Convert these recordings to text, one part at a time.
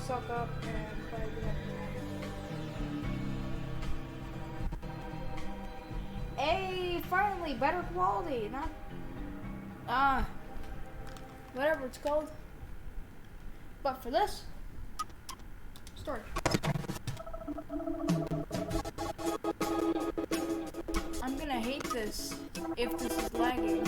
suck up and play the Hey, finally, better quality, not whatever it's called. But for this, storage. I'm gonna hate this if this is lagging.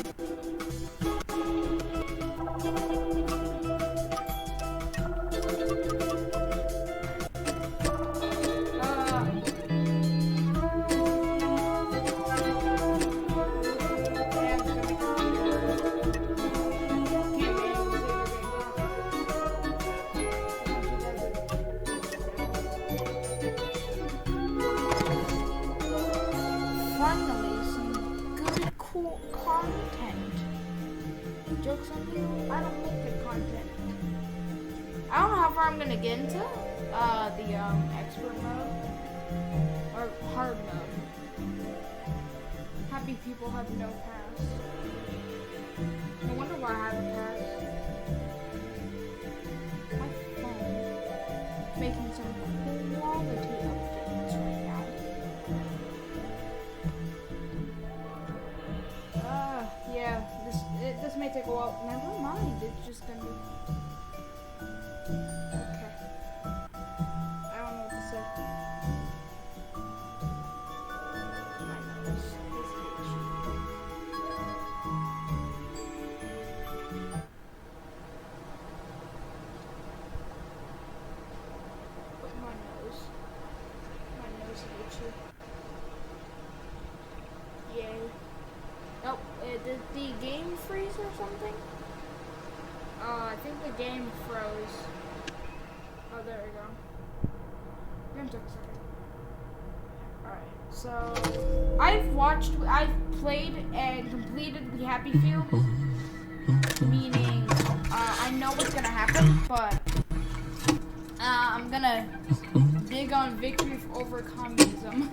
Finally, some good, cool content. Jokes on you, I don't make good content. I don't know how far I'm gonna get into the expert mode or hard mode. Happy people have no pass. I wonder why I have a pass. My phone is making some quality updates right now. Yeah, this may take a while. Never mind, it's just gonna be... Okay. I don't know what to say. My nose is itchy. But my nose is itchy. Yay. Oh, did the game freeze or something? I think the game froze. Oh, there we go. Game took a second. Alright, so I've played and completed the Happy Field. Meaning, I know what's gonna happen, but I'm gonna dig on victory over communism.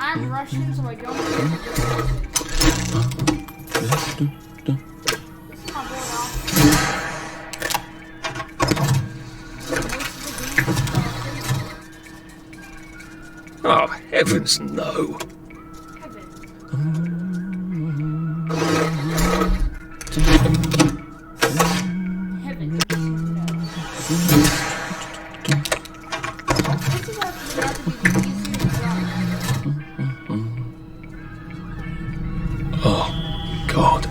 I'm Russian, so I don't get the This is my boy off. Oh, heavens no. Oh, God.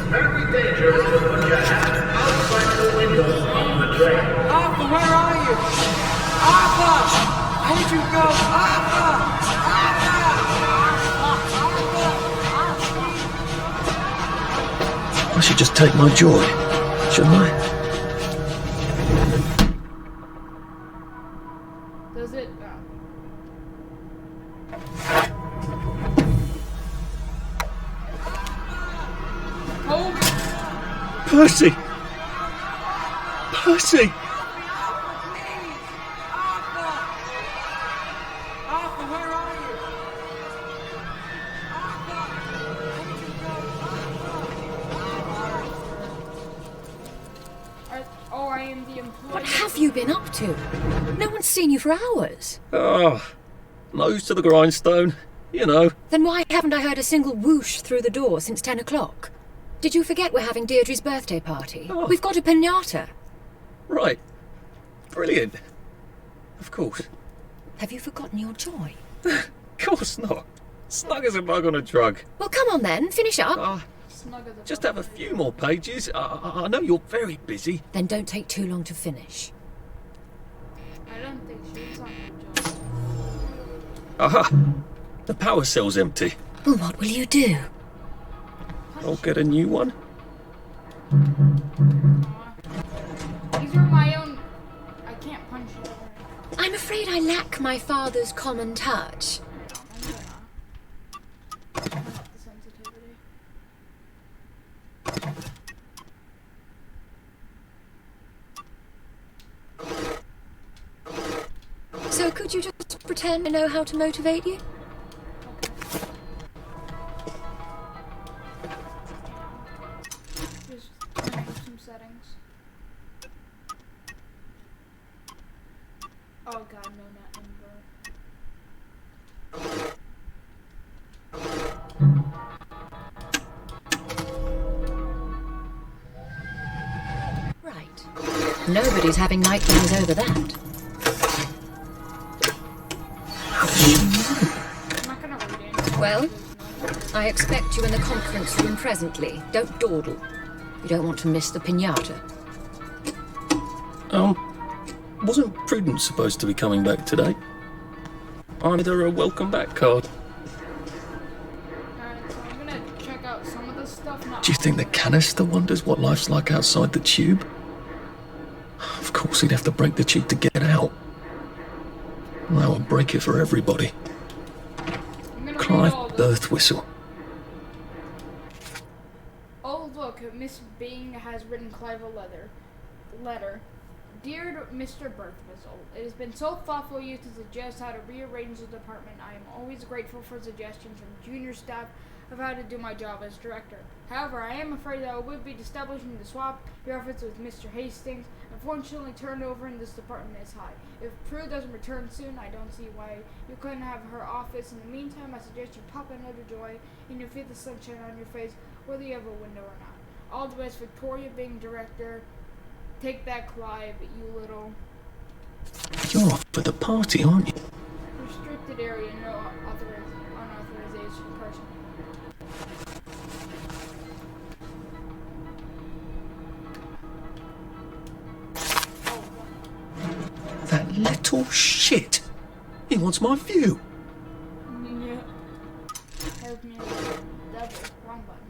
Very dangerous to put your hands outside the windows on the train. Arthur, where are you? Arthur! Where'd you go? Arthur! I should just take my joy, shouldn't I? Does it? Percy! Percy! Arthur, where are you? I am the employee. What have you been up to? No one's seen you for hours. Oh, nose to the grindstone, you know. Then why haven't I heard a single whoosh through the door since 10 o'clock? Did you forget we're having Deirdre's birthday party? Oh. We've got a piñata. Right. Brilliant. Of course. Have you forgotten your joy? Of course not. Snug as a bug on a drug. Well, come on then, finish up. Just have a few more pages. I know you're very busy. Then don't take too long to finish. I don't think she's on her job. Aha! The power cell's empty. Well, what will you do? I'll get a new one. These are my own. I can't punch you. I'm afraid I lack my father's common touch. So could you just pretend I know how to motivate you? Nobody's having nightmares over that. I'm not gonna read it. Well, I expect you in the conference room presently. Don't dawdle. You don't want to miss the piñata. Wasn't Prudence supposed to be coming back today? I made her a welcome back card. Alright, so I'm gonna check out some of this stuff now. Do you think the canister wonders what life's like outside the tube? Of course he'd have to break the tube to get out. That would break it for everybody. I'm gonna read Clive all this. Birth Whistle. Oh look, Miss Bing has written Clive a letter. Dear Mr. Birthwhistle, it has been so thoughtful of you to suggest how to rearrange the department. I am always grateful for suggestions from junior staff of how to do my job as director. However, I am afraid that I would be establishing the swap your efforts with Mr. Hastings. Unfortunately, turnover in this department is high. If Prue doesn't return soon, I don't see why you couldn't have her office. In the meantime, I suggest you pop another joy and you'll feel the sunshine on your face, whether you have a window or not. All the best, Victoria, Bing director. Take that, Clive, you little... You're off for the party, aren't you? Restricted area, no unauthorization person. That little shit! He wants my view! Yeah. Help me. Double. Wrong button.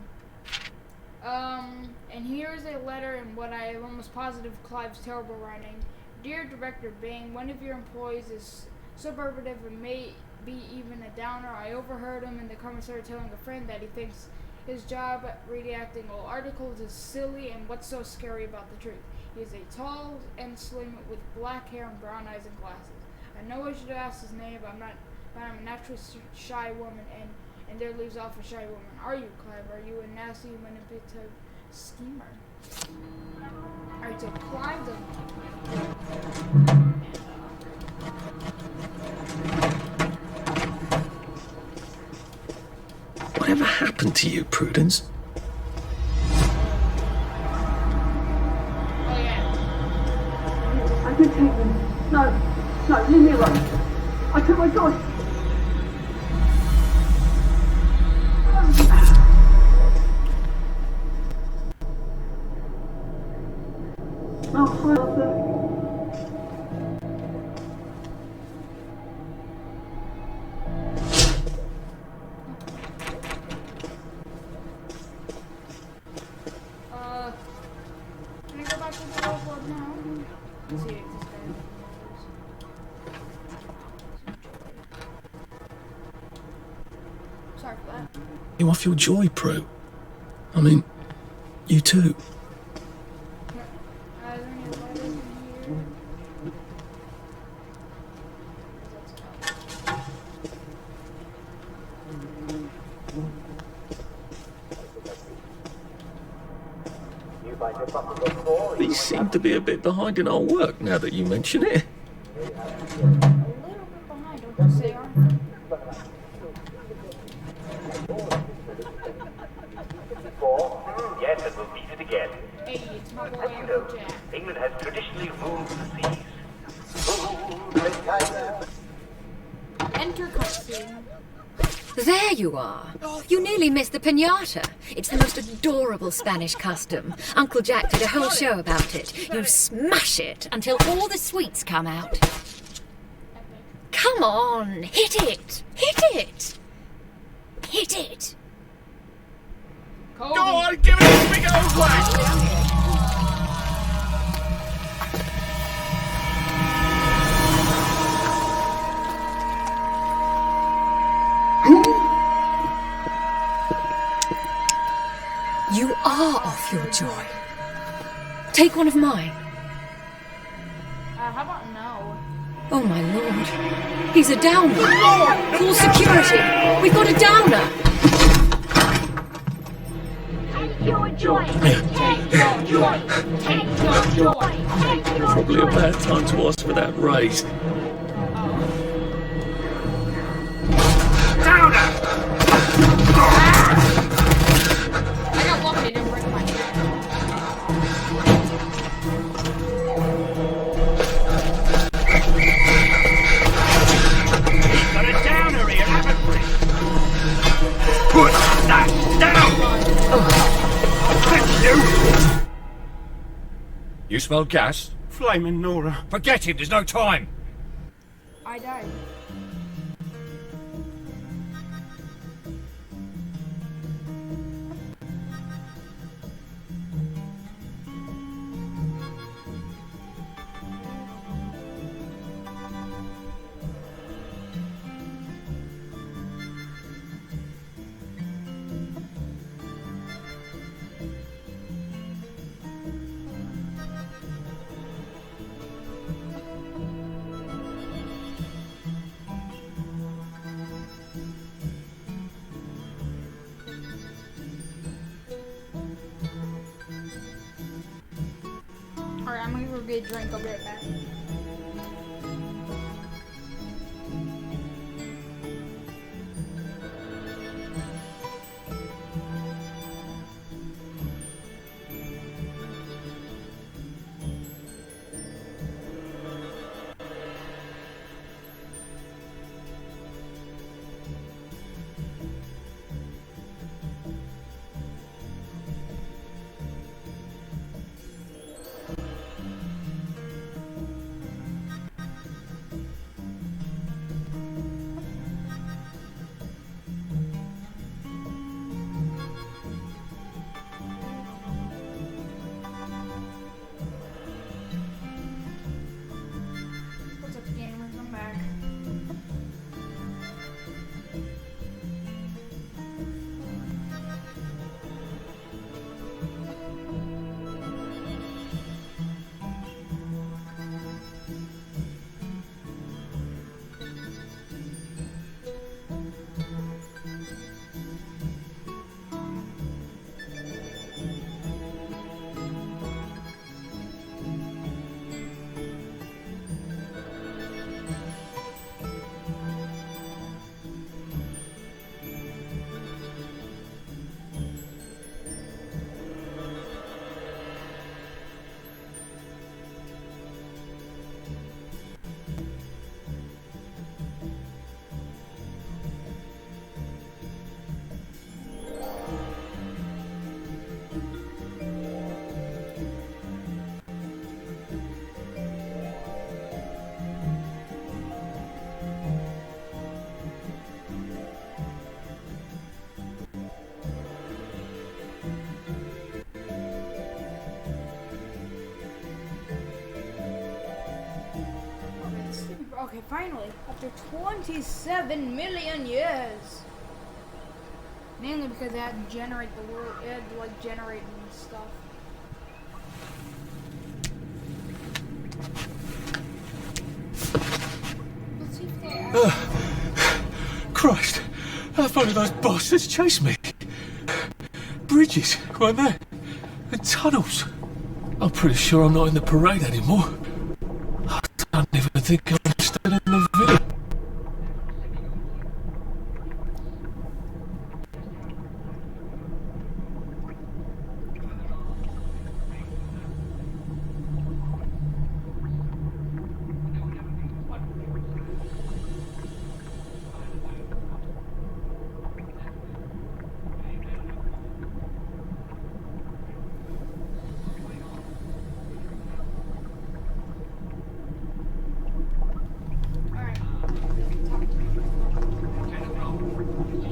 And here's a letter in what I am almost positive Clive's terrible writing. Dear Director Bing, one of your employees is superlative and may be even a downer. I overheard him in the commissary telling a friend that he thinks his job redacting all articles is silly, and what's so scary about the truth? He is a tall and slim with black hair and brown eyes and glasses. I know I should ask his name, but I'm a naturally shy woman, and there leaves off a shy woman. Are you, Clive? Are you a nasty, manipulative schemer? Alright, so Clive doesn't. Whatever happened to you, Prudence? Oh yeah. I did take them. No, leave me alone. I took my choice. Oh, hi, Arthur. Can I go back to the roll board now? Let's see if this guy Sorry for that. You off your joy, Prue? I mean, you too. Are there any letters in here? These seem to be a bit behind in our work now that you mention it. A little bit behind, don't you say, Arthur? Yes, and we'll meet it again. Hey, it's my boy As you know, Uncle Jack. England has traditionally ruled the seas. Enter cutscene. There you are. You nearly missed the piñata. It's the most adorable Spanish custom. Uncle Jack did a whole show about it. You smash it until all the sweets come out. Come on, hit it! Hit it! Hit it! Kobe. Go on, give it a big old whack! You are off your joy. Take one of mine. How about no? Oh my lord. He's a downer. Call security. We've got a downer. Take your joy. Take your joy. Take your joy. Take your Probably joy. a bad time to ask for that raise. I got lucky, it didn't break my hand. You smell gas? Flaming Nora. Forget it, there's no time. I died. Alright, I'm gonna go get a drink. I'll be right back. What's up, gamers? I'm back. Okay, finally, after 27 million years. Mainly because it had to generate the world, it had to like generate and stuff. Let's see if they Christ, how far did those bastards chase me? Bridges, weren't there? And tunnels. I'm pretty sure I'm not in the parade anymore. I don't even think I'm still in the village.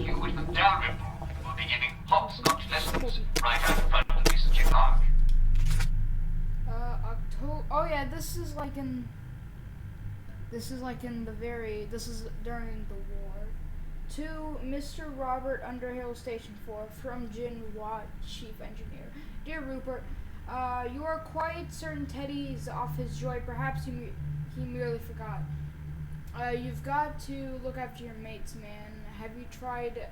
You with the Dalrymple will be giving hopscotch lessons right out in front of the Mr. Park. October. Oh yeah, this is like in. This is like in the very. This is during the war. To Mr. Robert Underhill, Station 4, from Jin Watt, Chief Engineer. Dear Rupert, you are quite certain Teddy's off his joy. Perhaps he merely forgot. You've got to look after your mates, man. Have you tried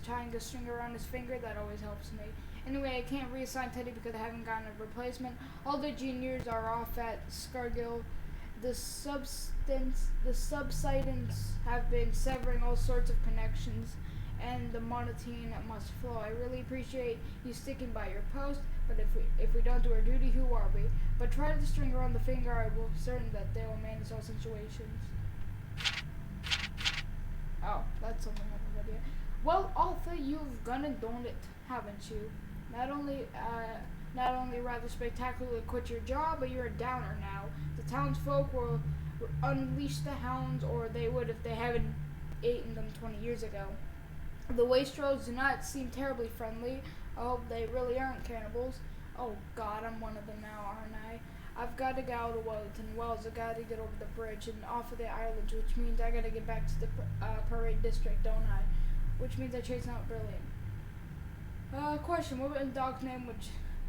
tying a string around his finger? That always helps me. Anyway, I can't reassign Teddy because I haven't gotten a replacement. All the juniors are off at Scargill. The subsidents have been severing all sorts of connections, and the monotone must flow. I really appreciate you sticking by your post, but if we don't do our duty, who are we? But try the string around the finger. I will be certain that they will manage all situations. Oh, that's something I have no idea. Well, Arthur, you've gone and done it, haven't you? Not only Not only rather spectacular quit your job, but you're a downer now. The townsfolk will unleash the hounds, or they would if they haven't eaten them 20 years ago. The wastrels do not seem terribly friendly. I hope they really aren't cannibals. Oh God, I'm one of them now, aren't I? I've got to get out of Wellington Wells. I've got to get over the bridge and off of the islands, which means I got to get back to the parade district, don't I? Which means I chase out Brilliant. Question, what was the dog's name?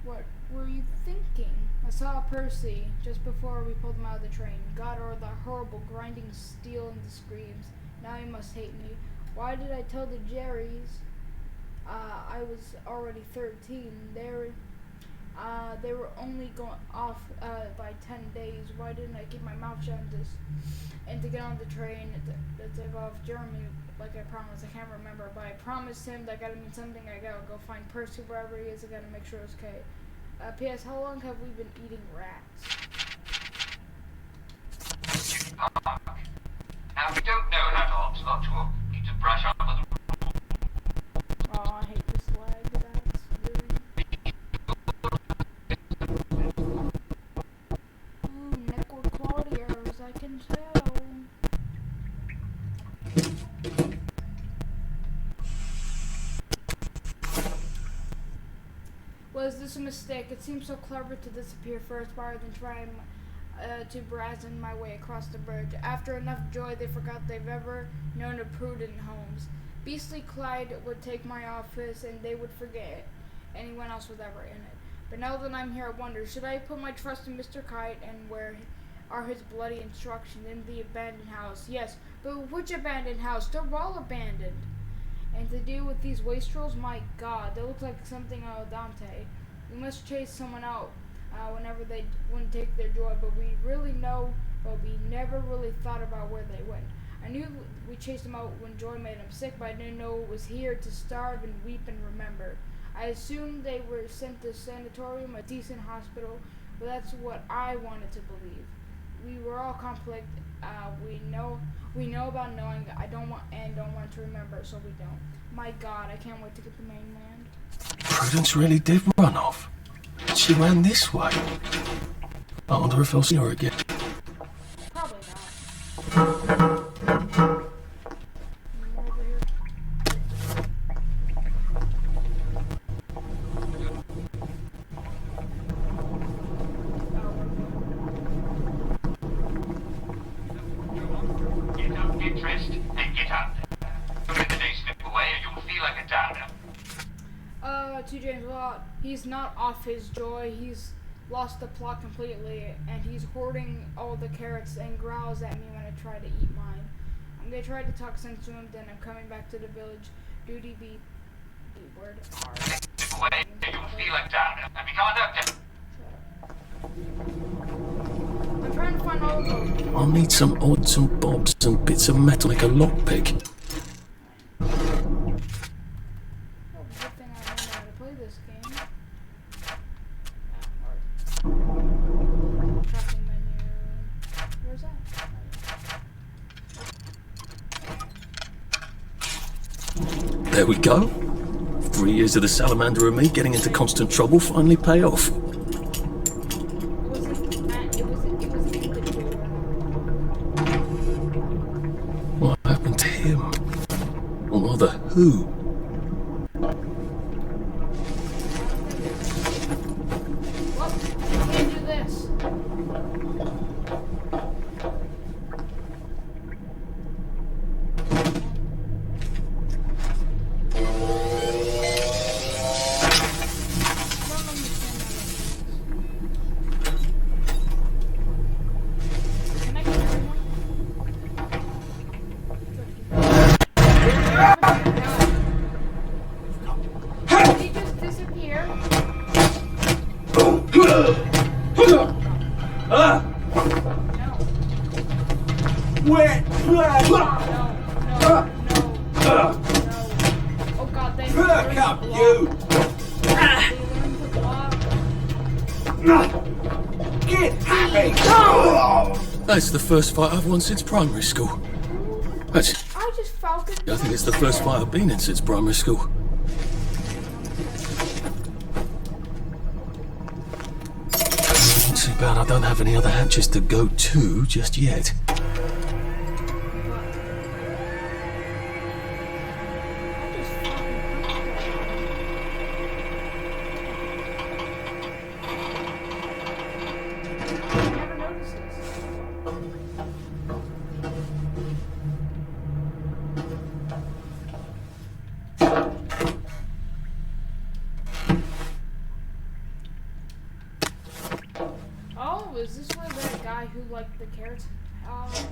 What were you thinking? I saw Percy just before we pulled him out of the train. God, or the horrible grinding steel and the screams. Now he must hate me. Why did I tell the Jerrys? I was already 13. They were only going off by 10 days. Why didn't I keep my mouth shut and to get on the train to take off Jeremy like I promised? I can't remember, but I promised him that gotta mean something. I gotta go find Percy wherever he is. I gotta make sure it's okay. P.S. How long have we been eating rats? Now, if you don't know how to hopscotch, you'll need to brush up on the Oh, I hate this lag. That's really... Ooh, network quality errors, I can tell. Was this a mistake? It seems so clever to disappear first rather than trying to brazen my way across the bridge. After enough joy, they forgot they've ever known a prudent Holmes. Beastly Clyde would take my office, and they would forget anyone else was ever in it. But now that I'm here, I wonder, should I put my trust in Mr. Kite, and where are his bloody instructions? In the abandoned house? Yes, but which abandoned house? They're all abandoned. And to deal with these wastrels, my God, they look like something out of Dante. We must chase someone out whenever they wouldn't take their joy, but we never really thought about where they went. I knew we chased them out when joy made them sick, but I didn't know it was here to starve and weep and remember. I assumed they were sent to a sanatorium, a decent hospital, but that's what I wanted to believe. We were all conflict. We know about knowing. I don't want to remember, so we don't. My God, I can't wait to get to the mainland. Prudence really did run off. She ran this way. I wonder if I'll see her again. Probably not. Over here. Get up, get dressed, and get up. Don't let the day slip away or you'll feel like a downer. To James Watt, he's not off his joy. He's lost the plot completely, and he's hoarding all the carrots and growls at me when I try to eat mine. I'm gonna try to talk sense to him, then I'm coming back to the village. Duty be word R. Slip away or you'll feel like a downer. And we can't have I'm trying to find all of those. I'll need some odds and bobs and bits of metal like a lockpick. Good thing I know how to play this game. Crafting menu. Where's that? There we go. 3 years of the salamander and me getting into constant trouble finally pay off. It was in the door. What happened to him? Or rather, who? Well, I can't do this. Can I get everyone? Did he just disappear? No. Wet blood! No. Oh God, they Perk up, you! Get happy! That's the first fight I've won since primary school. Actually, I just felt it. I think it's the first fight I've been in since primary school. about I don't have any other hatches to go to just yet. Oh, is this where that guy who liked the carrots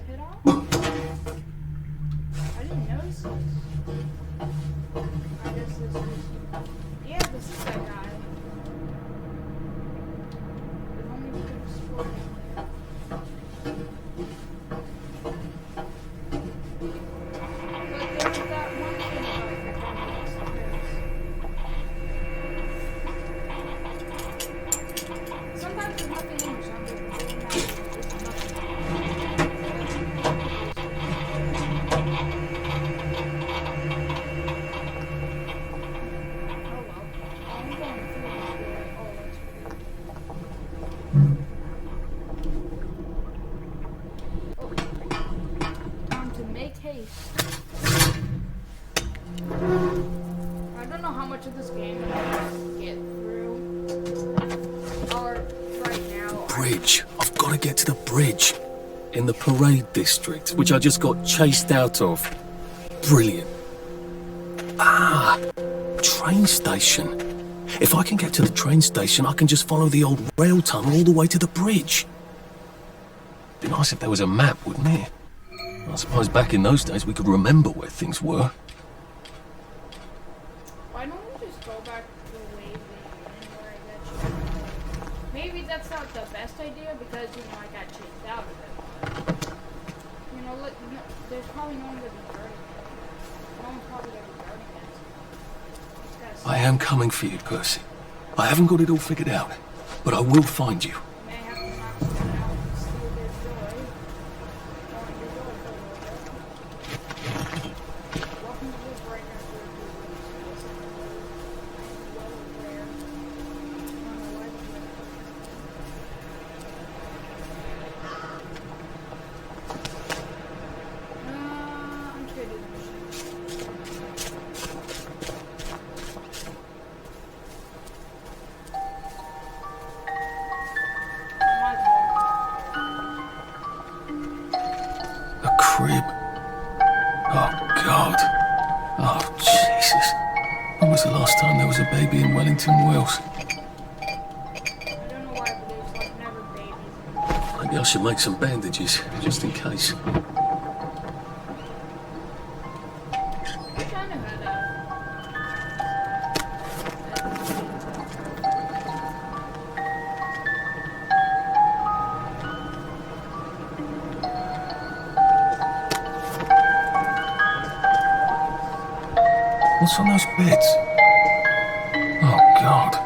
hit off? I didn't notice this. I guess this is... Yeah, this is that guy. If only we could explore down there. But there was that one thing about it that kind of disappears. Sometimes there's nothing in the time to make haste. I don't know how much of this game I can get through. Or right now. Bridge. I've got to get to the bridge. In the parade district, which I just got chased out of. Brilliant. Ah, train station. If I can get to the train station, I can just follow the old rail tunnel all the way to the bridge. Be nice if there was a map, wouldn't it? I suppose back in those days we could remember where things were. Why don't we just go back to the way we where I got chased? Maybe that's not the best idea because, you know, I got chased out of it. You know, there's probably no one gonna be guarding it. No one's probably gonna be guarding it. It's gotta stay. I am coming for you, Percy. I haven't got it all figured out, but I will find you. May have to knock someone out and steal their joy. Or your joy for a little bit. Welcome to this break after a few weeks. Well aware. I don't know why they do that. I'm just gonna do the mission. Might as well. A crib. Oh, God. Oh, Jesus. When was the last time there was a baby in Wellington, Wales? I don't know why, but there's like never babies in Maybe I should make some bandages, just in case. I kind of had a... What's on those beds? Oh, God.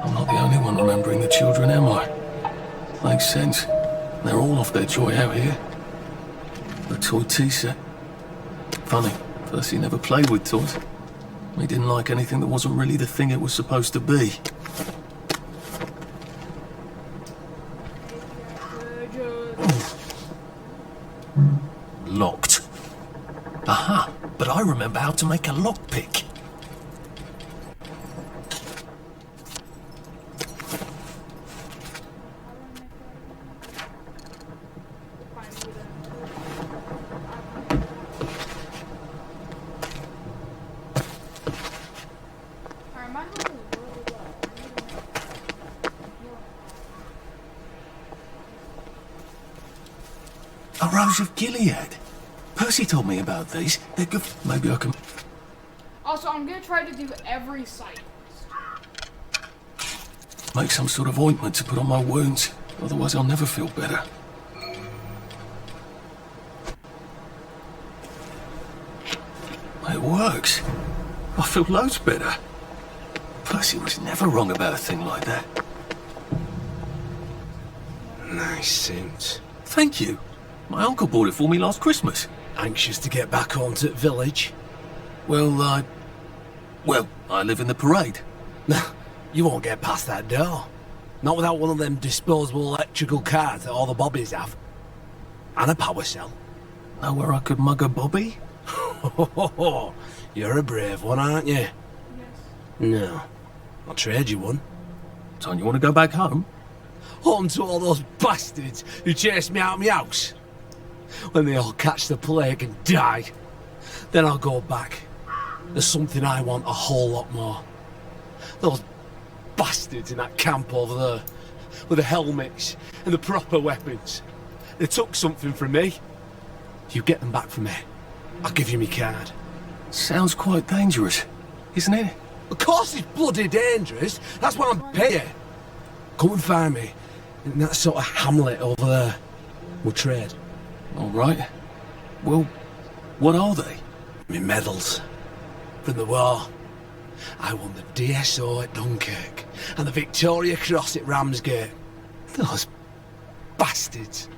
I'm not the only one remembering the children, am I? Makes sense. They're all off their joy out here. The toy tea set. Funny, Percy never played with toys. He didn't like anything that wasn't really the thing it was supposed to be. Locked. Aha! But I remember how to make a lockpick. Alright, my health is really low. I need to make healing. A Rose of Gilead. Percy told me about these. They're good. Maybe I can... Also, I'm gonna try to do every site. make some sort of ointment to put on my wounds. Otherwise I'll never feel better. It works. I feel loads better. Percy was never wrong about a thing like that. Nice suit. Thank you. My uncle bought it for me last Christmas. Anxious to get back home to the village? Well, I live in the parade. You won't get past that door. Not without one of them disposable electrical cars that all the bobbies have. And a power cell. Know where I could mug a bobby? You're a brave one, aren't you? Yes. No. I'll trade you one. Don't you want to go back home? Home to all those bastards who chased me out of my house. When they all catch the plague and die, then I'll go back. There's something I want a whole lot more. Those bastards in that camp over there, with the helmets and the proper weapons. They took something from me. You get them back from me, I'll give you my card. Sounds quite dangerous, isn't it? Of course it's bloody dangerous. That's what I'm paying. Come and find me in that sort of hamlet over there. We'll trade. All right. Well, what are they? My medals. From the war. I won the DSO at Dunkirk and the Victoria Cross at Ramsgate. Those bastards.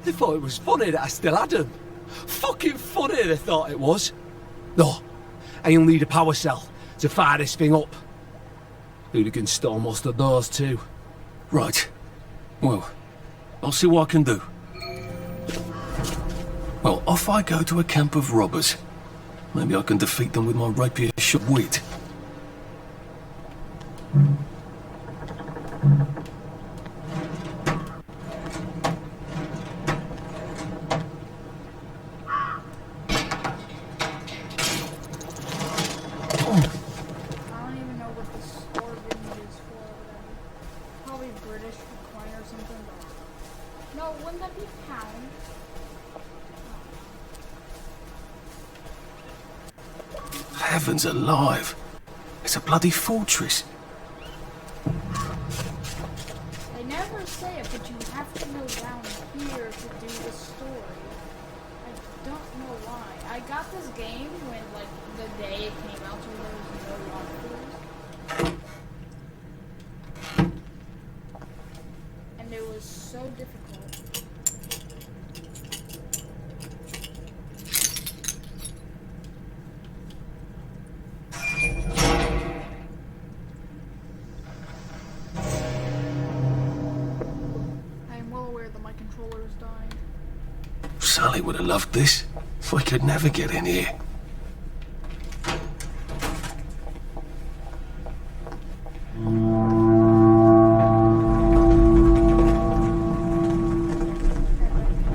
They thought it was funny that I still had them. Fucking funny they thought it was. No, I'll need a power cell to fire this thing up. Hooligans stole most of those too. Right. Well, I'll see what I can do. Well, off I go to a camp of robbers. Maybe I can defeat them with my rapier shot wit. I don't even know what the store venue is for or whatever. Probably British coin or something. But no, wouldn't that be pound? Heavens alive! It's a bloody fortress. They never say it, but you have to go down here to do the story. I don't know why. I got this game when, like, the day it came out, so there was no walkthroughs. And it was so difficult. I am well aware that my controller is dying. Sally would have loved this. If I could never get in here.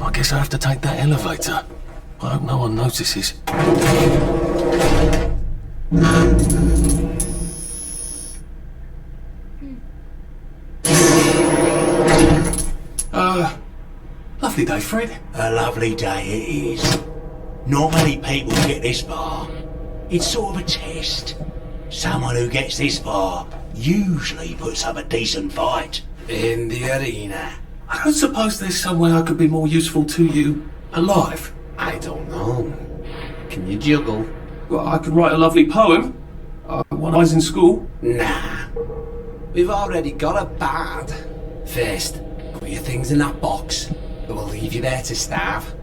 I guess I have to take that elevator. I hope no one notices. Lovely day, Fred. A lovely day it is. Not many people get this far. It's sort of a test. Someone who gets this far usually puts up a decent fight. In the arena. I don't suppose there's some way I could be more useful to you alive. I don't know. Can you juggle? Well, I could write a lovely poem. When I was in school. Nah. We've already got a bard. First, put your things in that box. But we'll leave you there to starve.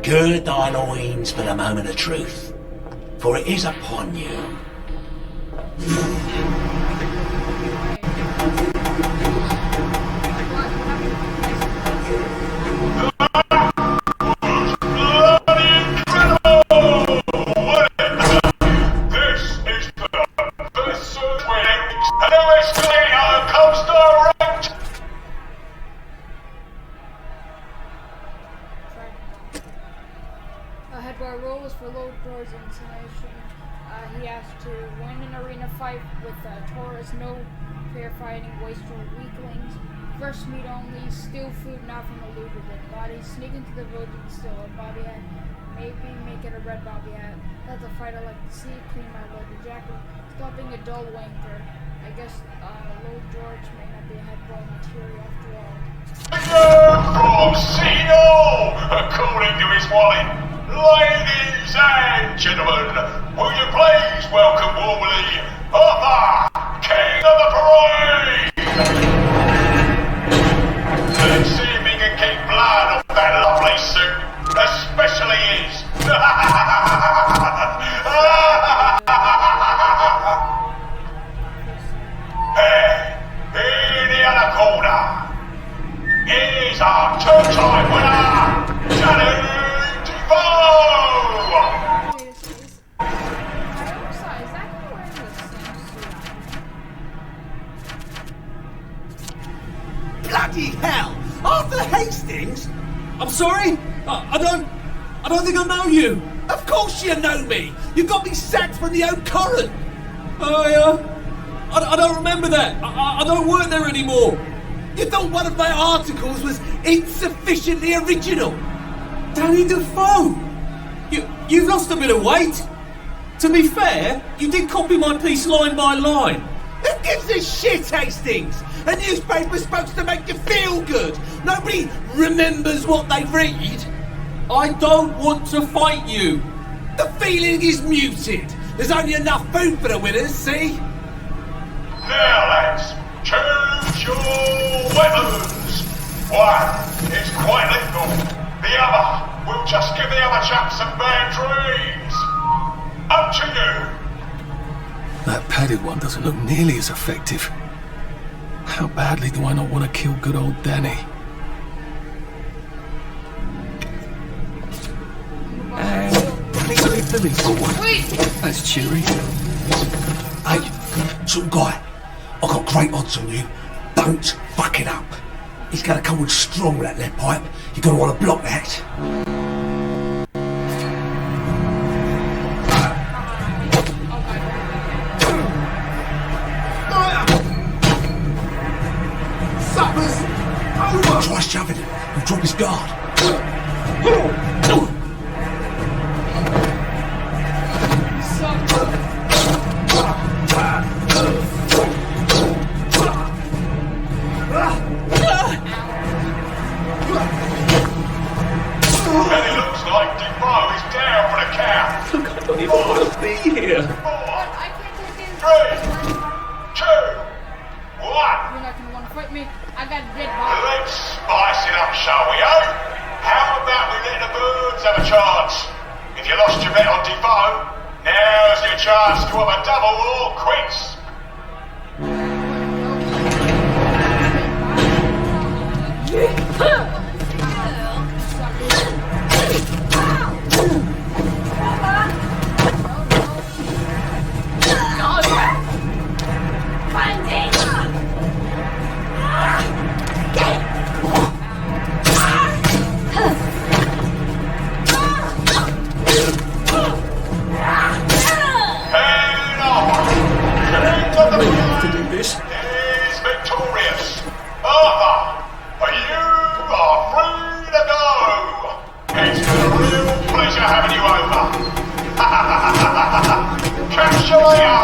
Gird thine loins for the moment of truth, for it is upon you. Headbar role is for low doors insulation. He has to win an arena fight with Taurus, no fair fighting, wastrel weaklings. First meat only, steal food not from a looter dead body, sneak into the village and steal a bobby hat, maybe make it a red bobby hat. That's a fight I like to see, clean my leather jacket, stop being a dull wanker. I guess Lord George may not be a headbar material after all. From Sino, according to his wallet. Ladies and gentlemen, will you please welcome warmly Arthur, King of the Parade! Let's see if he can keep blood off that lovely suit, especially his. is our two-time winner, Danny DeVoe! Wait a second. I hope so. Is that guy wearing the same suit? Bloody hell! Arthur Hastings? I'm sorry? I don't think I know you. Of course you know me. You got me sacked from the Oak Current. Oh, yeah? I don't remember that. I don't work there anymore. You thought one of my articles was insufficiently original? Danny Defoe! You've lost a bit of weight. To be fair, you did copy my piece line by line. Who gives a shit, Hastings? A newspaper's supposed to make you feel good. Nobody remembers what they read. I don't want to fight you. The feeling is muted. There's only enough food for the winners, see? Now, lads, choose your weapons. One is quite lethal. The other will just give the other chap some bad dreams. Up to you. That padded one doesn't look nearly as effective. How badly do I not want to kill good old Danny? Wait! That's cheery. Hey, some guy, I got great odds on you. Don't fuck it up. He's gonna come on strong with that lead pipe. You're gonna want to block that. Suppers over! Try shoving him. He'll drop his guard. And it looks like DeVoe is down for the count. Look, I don't even want to be here. 4, I can't take it. 3, 2, 1. You're not gonna want to fight me. I got a dead body. Let's spice it up, shall we, eh? How about we let the birds have a chance? If you lost your bet on DeVoe, now's your chance to have a double or quits. Is victorious. Arthur, you are free to go. It's been a real pleasure having you over. Catch you later.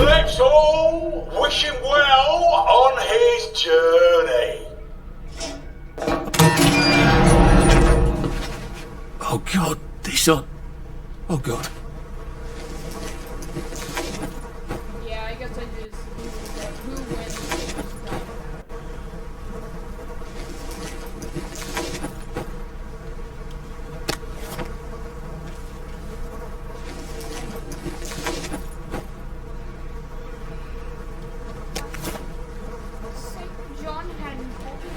Let's all wish him well on his journey. Oh God, this on. Oh God. Yeah, I guess I just who wins. St. John hadn't told me.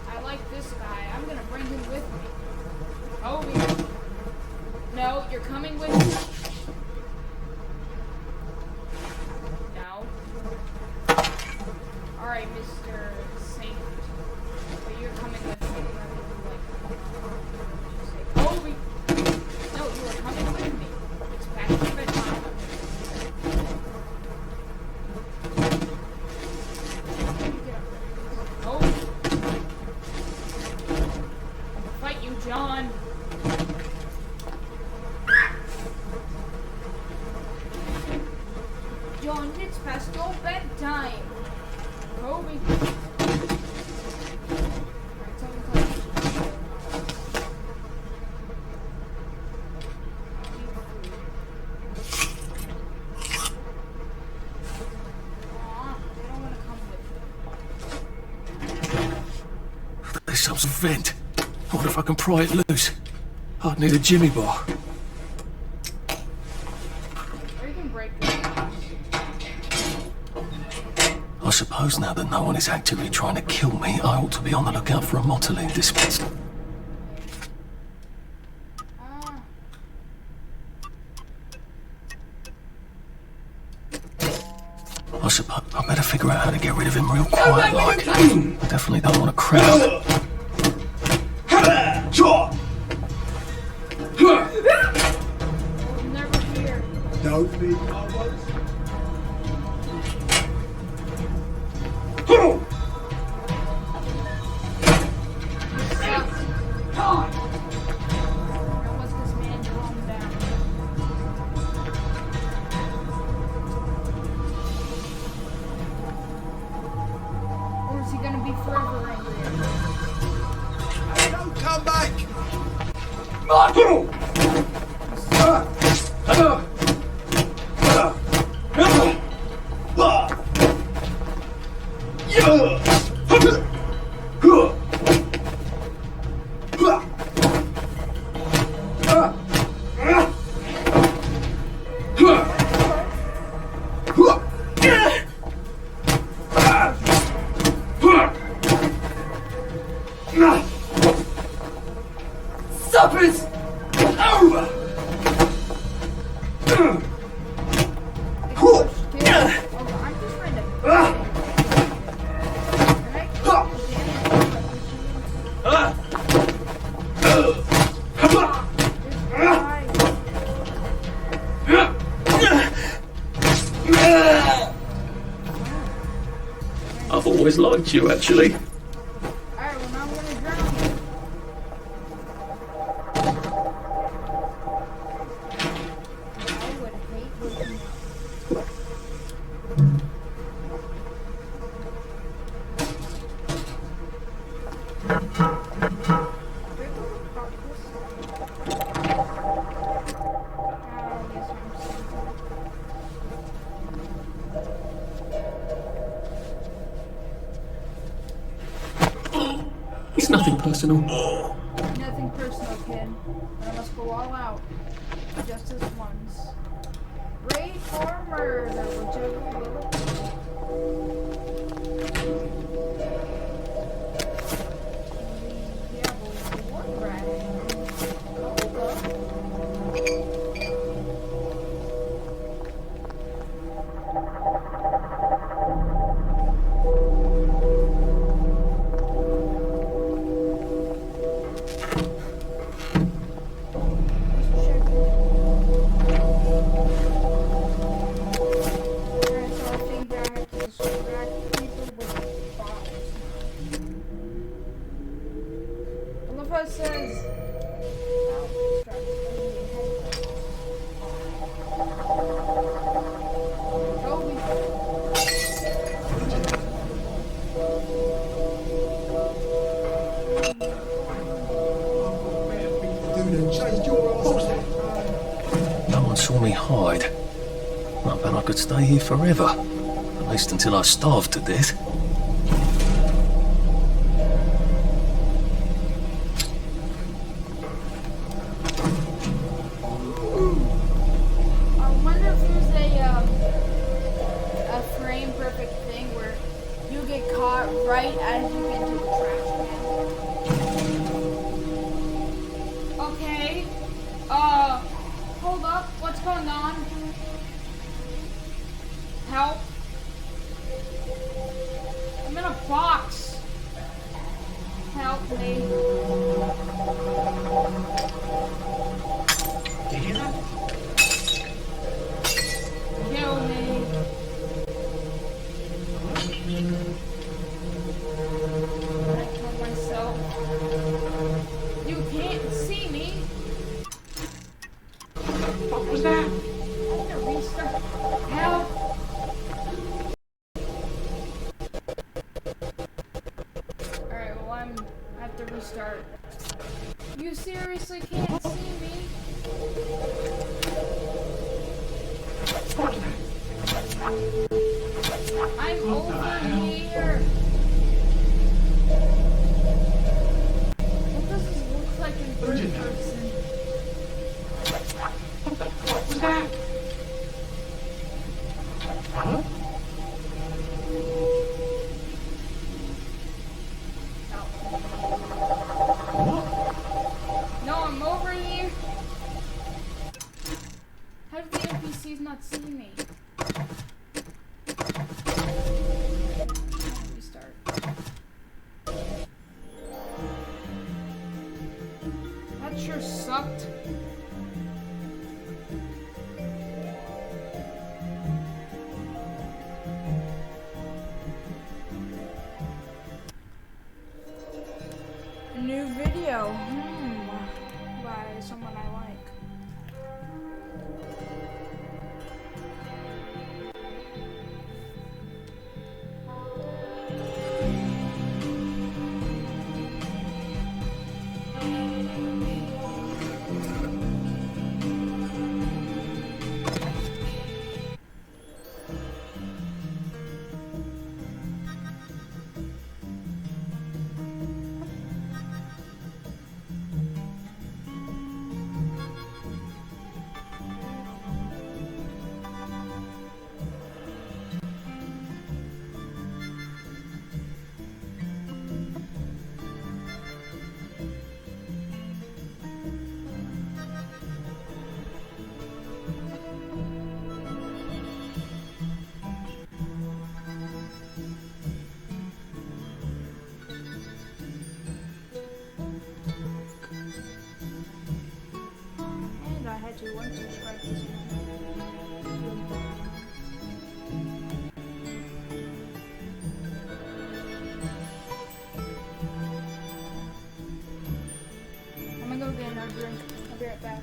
I like this guy. I'm gonna bring him with me. Oh, no, you're coming with me. No. Alright, Mr. Saint. But you're coming with me. Oh, no, you are coming with me. It's back to bedtime. Oh. Fight you, John. John, it's past your bedtime. Kobe. Alright, tell me. Aw, they don't want to come with me. There's some sort of vent. I wonder if I can pry it loose. I'd need a Jimmy bar. Are We can break this. I suppose now that no one is actively trying to kill me, I ought to be on the lookout for a Motoline dispenser. I suppose I better figure out how to get rid of him real quiet like. I definitely don't want a crowd. Never here. Don't be cowards. What's this man calm down? Or is he gonna be forever angry? Don't come back! Supper's over! I've always liked you, actually. Alright, well now I'm gonna drown you. I would hate looking up. It's nothing personal. Nothing personal, kid. But I must go all out. Just as once. Rape or murder, whichever will it be. Yeah, but what rat? Says No one saw me hide. I bet I could stay here forever. At least until I starved to death. right as you get to the trash can. Okay. Hold up. What's going on? Help. I'm in a box. Help me. Do you hear that? Kill me. I kill myself. You can't see me. What was that? I need to restart. Help. Alright, well I have to restart. You seriously can't see me? I'm over here. What does this look like in third person? What was that? No, I'm over here. How did the NPCs not see me? Restart. That sure sucked. A new video. By someone I like. And I had to unsubscribe this one. I'm gonna go get another drink. I'll be right back.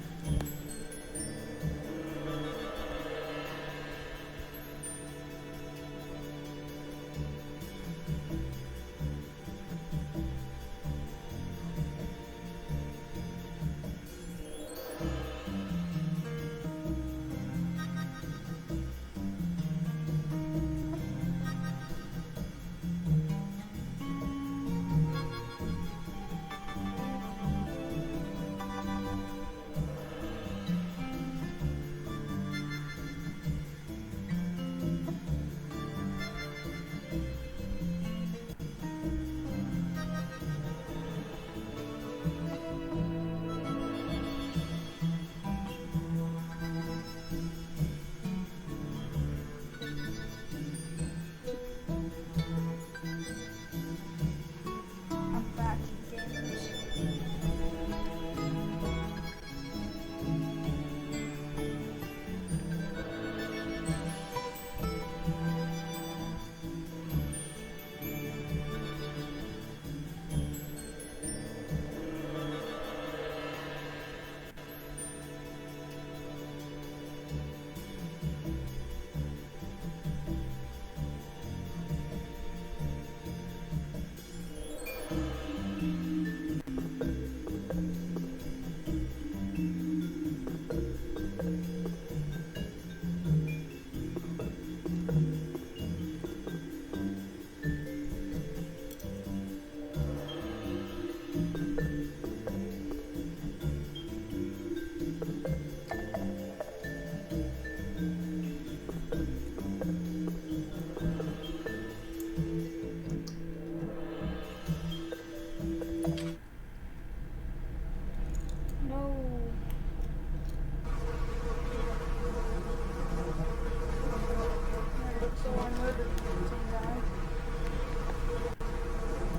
I'm back, gamers.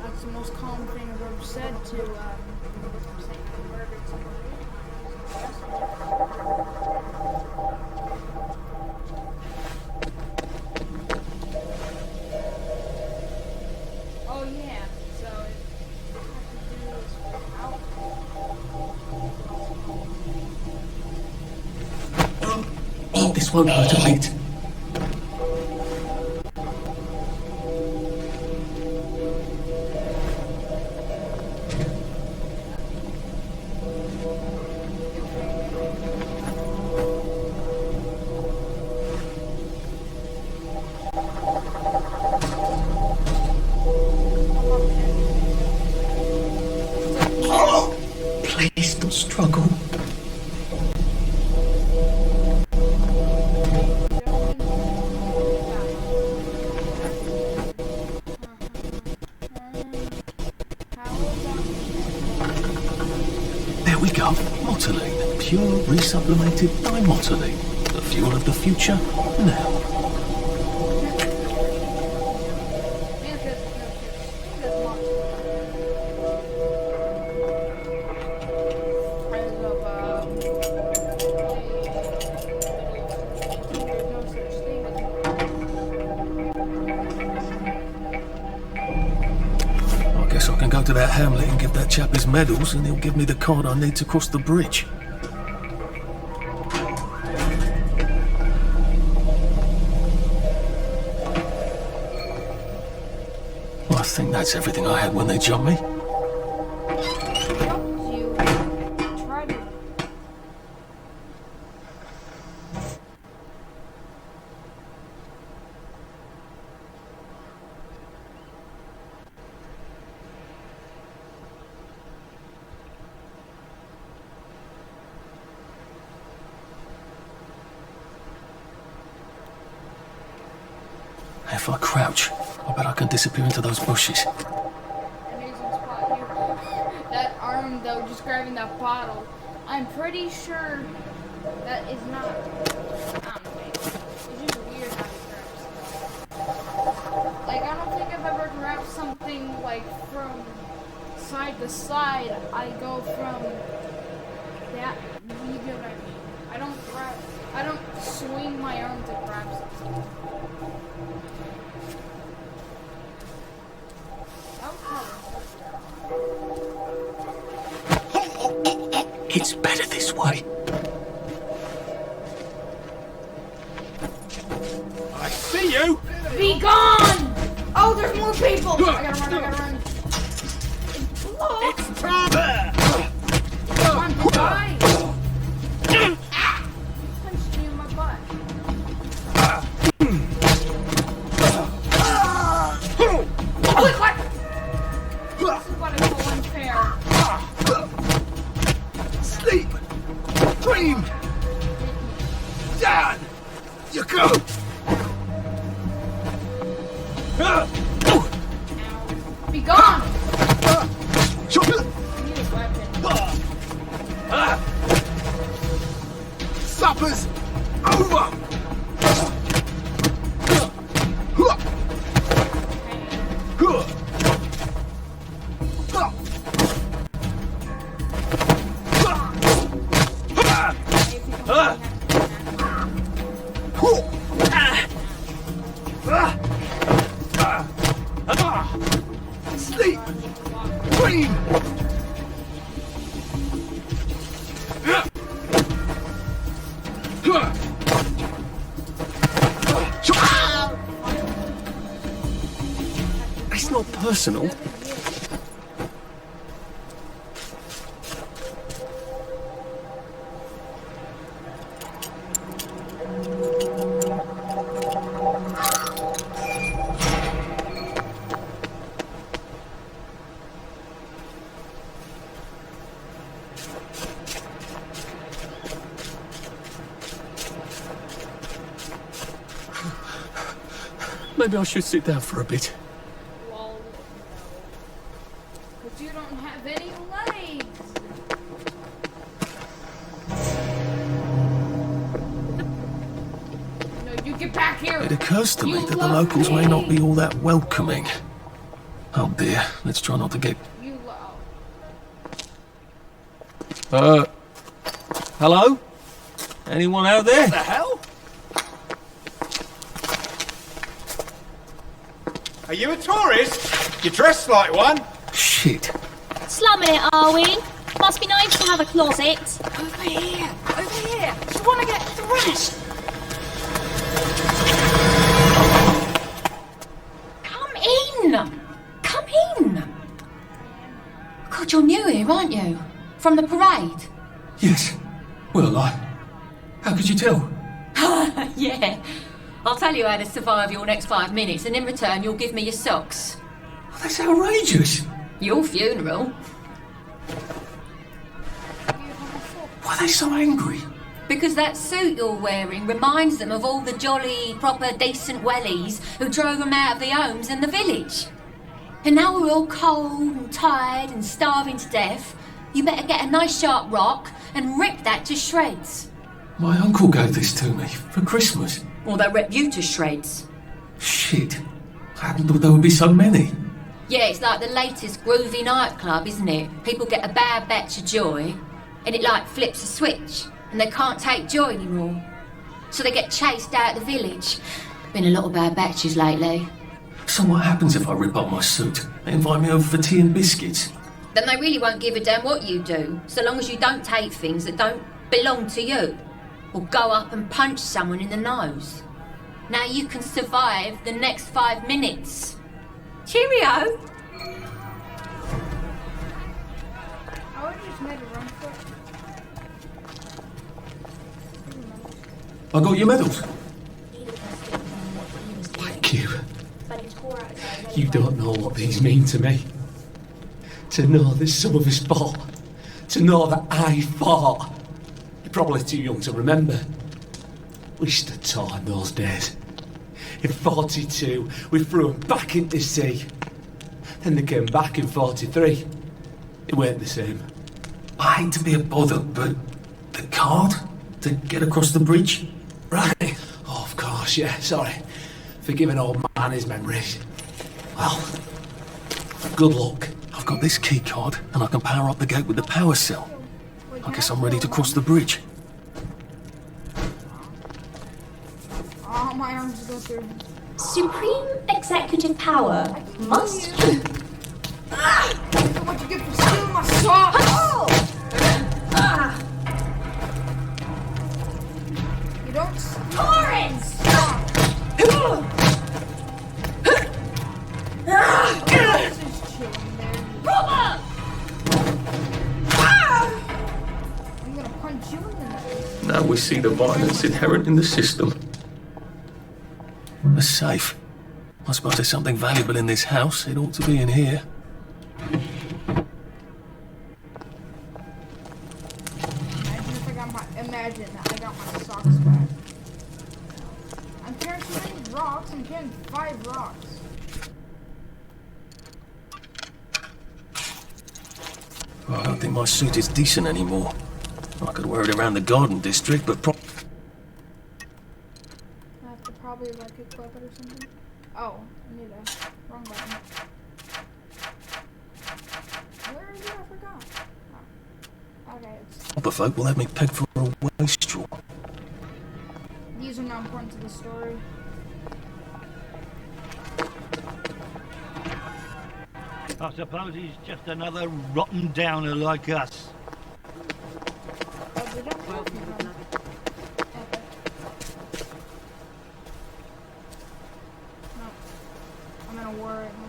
That's the most common thing I've ever said to saying I murdered somebody. Oh yeah, so it has to do with alcohol. Oh, this won't hurt a bit. Please don't struggle. pure resublimated dimethyline. The fuel of the future, now. I can go to that hamlet and give that chap his medals, and he'll give me the card I need to cross the bridge. Well, I think that's everything I had when they jumped me. If I crouch, I bet I can disappear into those bushes. Amazing spot here. That arm, though, just grabbing that bottle. I'm pretty sure that is not. I don't know. It's just weird how he grabs stuff. Like, I don't think I've ever grabbed something like from side to side. I go from that. You get what I mean? I don't swing my arm to grab something. It's better this way. I see you! Be gone! Oh, there's more people! I gotta run. It's time! Come on, die! Ah! Punched me in my butt. Wait, what? This is what I call unfair. Sleep! Dream! Down! You go! Be gone! I need a weapon. Supper's over! Sleep! Dream! It's not personal. Maybe I should sit down for a bit. Well, no. But you don't have any legs. No, you get back here. It occurs to me that the locals may not be all that welcoming. Oh dear, let's try not to get... You low. Hello? Anyone out there? What the hell? Are you a tourist? You're dressed like one. Shit. Slumming it, are we? Must be nice to have a closet. Over here! Over here! Do you want to get thrashed? Come in! Come in! God, you're new here, aren't you? From the parade? Yes. Well, how could you tell? Yeah. I'll tell you how to survive your next 5 minutes, and in return you'll give me your socks. That's outrageous. Your funeral. Why are they so angry? Because that suit you're wearing reminds them of all the jolly, proper, decent wellies who drove them out of their homes in the village. And now we're all cold and tired and starving to death. You better get a nice sharp rock and rip that to shreds. My uncle gave this to me for Christmas. Or they'll rip you to shreds. Shit. I hadn't thought there would be so many. Yeah, it's like the latest groovy nightclub, isn't it? People get a bad batch of joy, and it like flips a switch, and they can't take joy anymore. So they get chased out of the village. Been a lot of bad batches lately. So what happens if I rip up my suit? They invite me over for tea and biscuits. Then they really won't give a damn what you do, so long as you don't take things that don't belong to you. Or go up and punch someone in the nose. Now you can survive the next 5 minutes. Cheerio! I would just made a run for it. I got your medals. Thank you. You don't know what these mean to me. To know that some of us fought. To know that I fought. You're probably too young to remember. We stood tall in those days. In 42, we threw them back into the sea. Then they came back in 43. It weren't the same. I hate to be a bother, but the card to get across the bridge? Right. Oh, of course, yeah, sorry. Forgive an old man his memories. Well, good luck. I've got this key card, and I can power up the gate with the power cell. I guess I'm ready to cross the bridge. Oh, my arms go through. Supreme executive power must. Look at what you get for stealing my socks! You don't Torrens! Robert! I'm gonna punch you in the nose. Now we see the violence inherent in the system. A safe. I suppose there's something valuable in this house. It ought to be in here. Imagine that I got my socks back. I'm carrying so many rocks. I'm carrying 5 rocks. Well, I don't think my suit is decent anymore. I could wear it around the garden district, but I have to probably like equip it or something. Oh, I need a wrong button. Where is it? I forgot. Oh. Okay, it's. proper folk will have me pegged for a wastrel. These are not important to the story. I suppose he's just another rotten downer like us. Oh, they don't have me then. No. I'm in a war right now.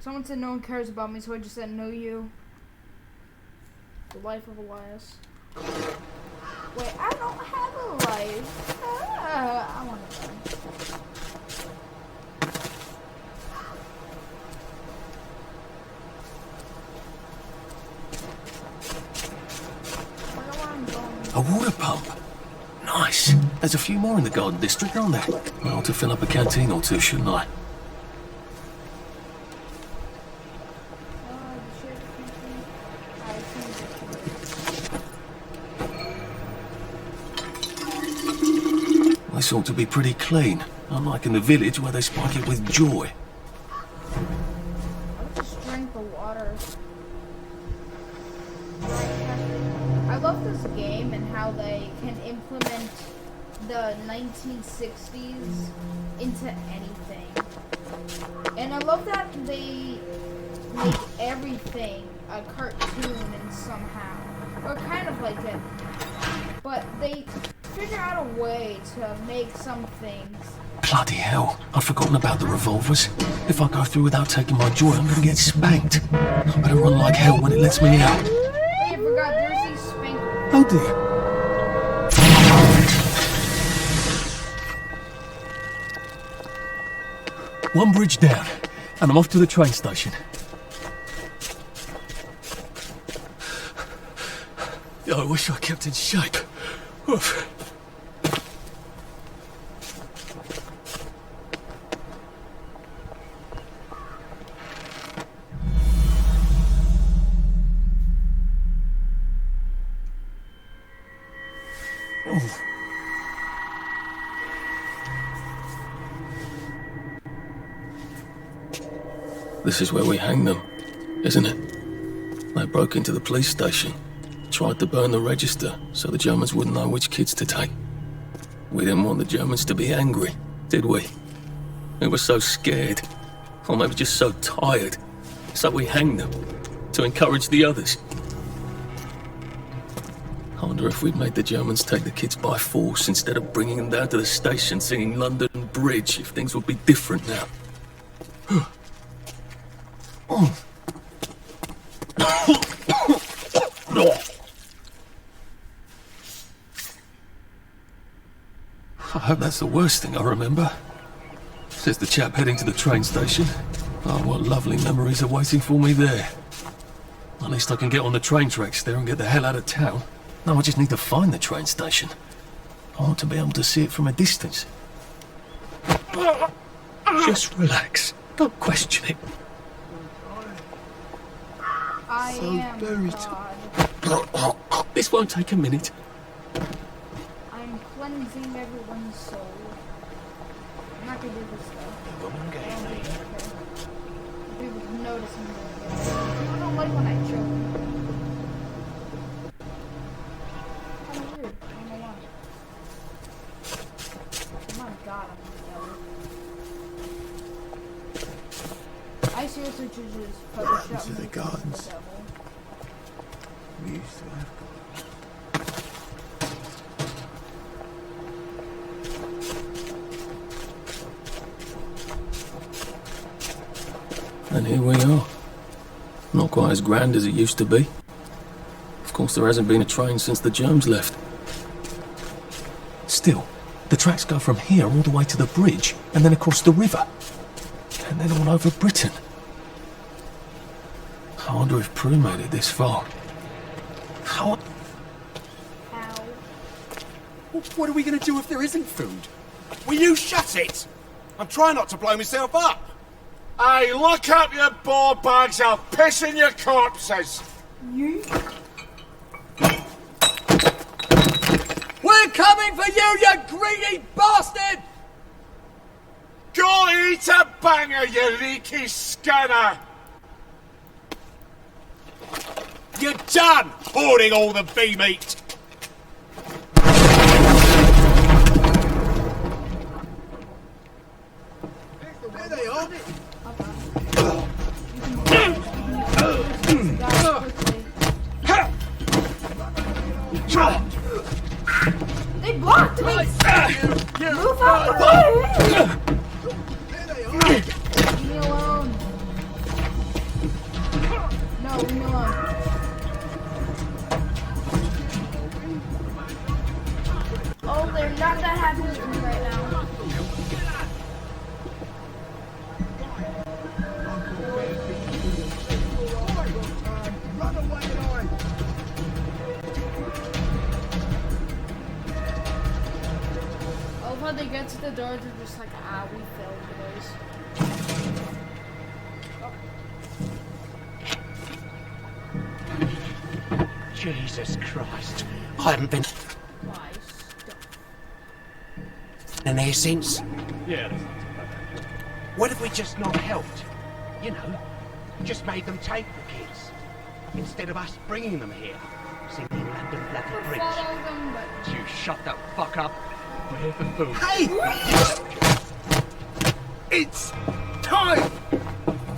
Someone said no one cares about me, so I just said no you. The life of Elias. Wait, I don't have a life. I want to die. A water pump. Nice. There's a few more in the garden district, aren't there? I ought to fill up a canteen or two, shouldn't I? This ought to be pretty clean, unlike in the village where they spike it with joy. I'll just drink the water. I love this game and how they can implement the 1960s into anything. And I love that they make everything a cartoon and somehow. Or kind of like it. But they figure out a way to make some things. Bloody hell, I've forgotten about the revolvers. If I go through without taking my joy, I'm gonna get spanked. I better run like hell when it lets me out. Oh, I forgot, there's these spankers. Oh dear. One bridge down, and I'm off to the train station. I wish I kept in shape. Oof. This is where we hang them, isn't it? They broke into the police station, tried to burn the register so the Germans wouldn't know which kids to take. We didn't want the Germans to be angry, did we? We were so scared, or maybe just so tired, so we hanged them to encourage the others. I wonder if we'd made the Germans take the kids by force instead of bringing them down to the station singing London Bridge, if things would be different now. I hope that's the worst thing I remember. Says the chap heading to the train station. Oh, what lovely memories are waiting for me there. At least I can get on the train tracks there and get the hell out of town. No, I just need to find the train station. I want to be able to see it from a distance. Just relax. Don't question it. I am God. This won't take a minute. I am cleansing everyone's soul. I'm not gonna do this stuff. People noticing me. I don't like when I joke. Kind of weird. I don't know why. Oh my God, I'm I seriously should just Photoshop to the gardens. We used to have And here we are. Not quite as grand as it used to be. Of course, there hasn't been a train since the Germs left. Still, the tracks go from here all the way to the bridge, and then across the river. And then all over Britain. I wonder if Prue made it this far. How... What are we going to do if there isn't food? Will you shut it? I'm trying not to blow myself up. Hey, look up your ball bags, I'll piss in your corpses. We're coming for you, you greedy bastard! Go eat a banger, you leaky scanner! You're done hoarding all the bee meat! There they are! They blocked me! Move out the way! Leave me alone. No, leave me alone. Oh, they're not that happy with me right now. When they get to the door, they're just like, ah, we failed, boys. Jesus Christ. I haven't been in there since. Yeah. What if we just not helped? You know, just made them take the kids. Instead of us bringing them here. Singing London Bloody Bridge. You shut the fuck up. We're here for food. Hey! It's time!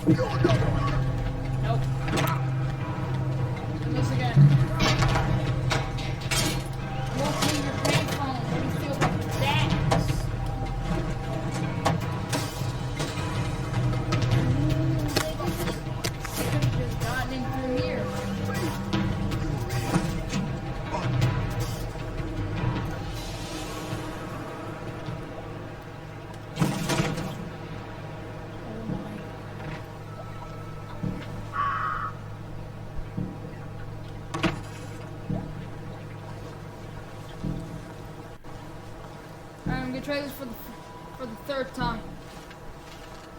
Nope. Do this again. Won't leave your payphone when you feel like that. They could have just gotten in through here. I'm gonna try this for the third time.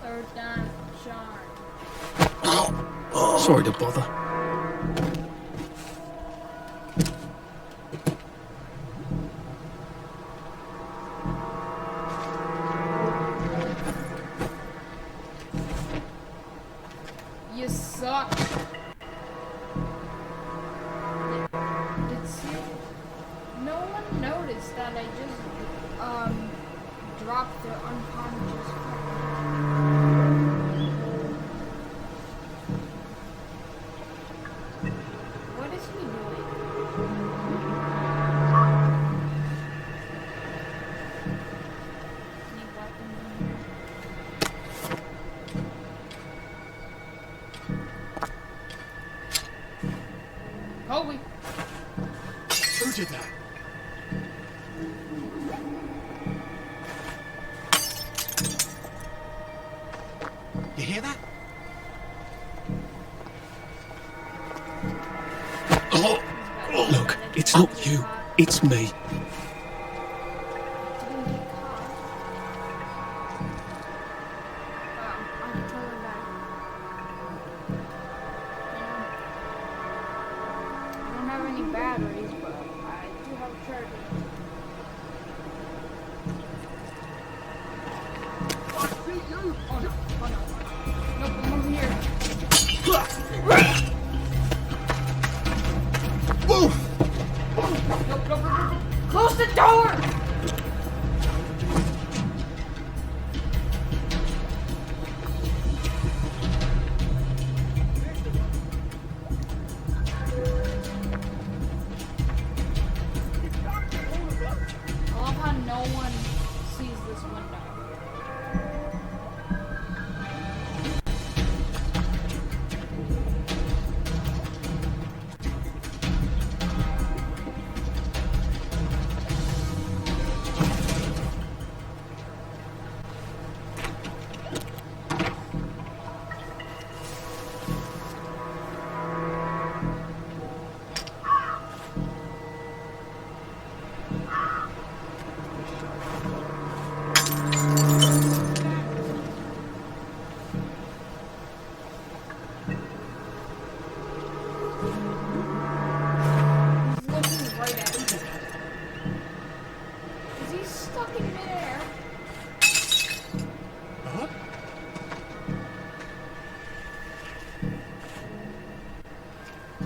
Third time, charm. Sorry to bother. I just dropped their unconscious. What is he doing? Any weapons in here? Kobe. Who did that? You hear that? Oh, look, it's not you, it's me. I don't have any batteries, but I do have a charger. Oh no, oh no. Nope, I'm over here. Nope, nope, nope, nope. Close the door! I love how no one sees this window.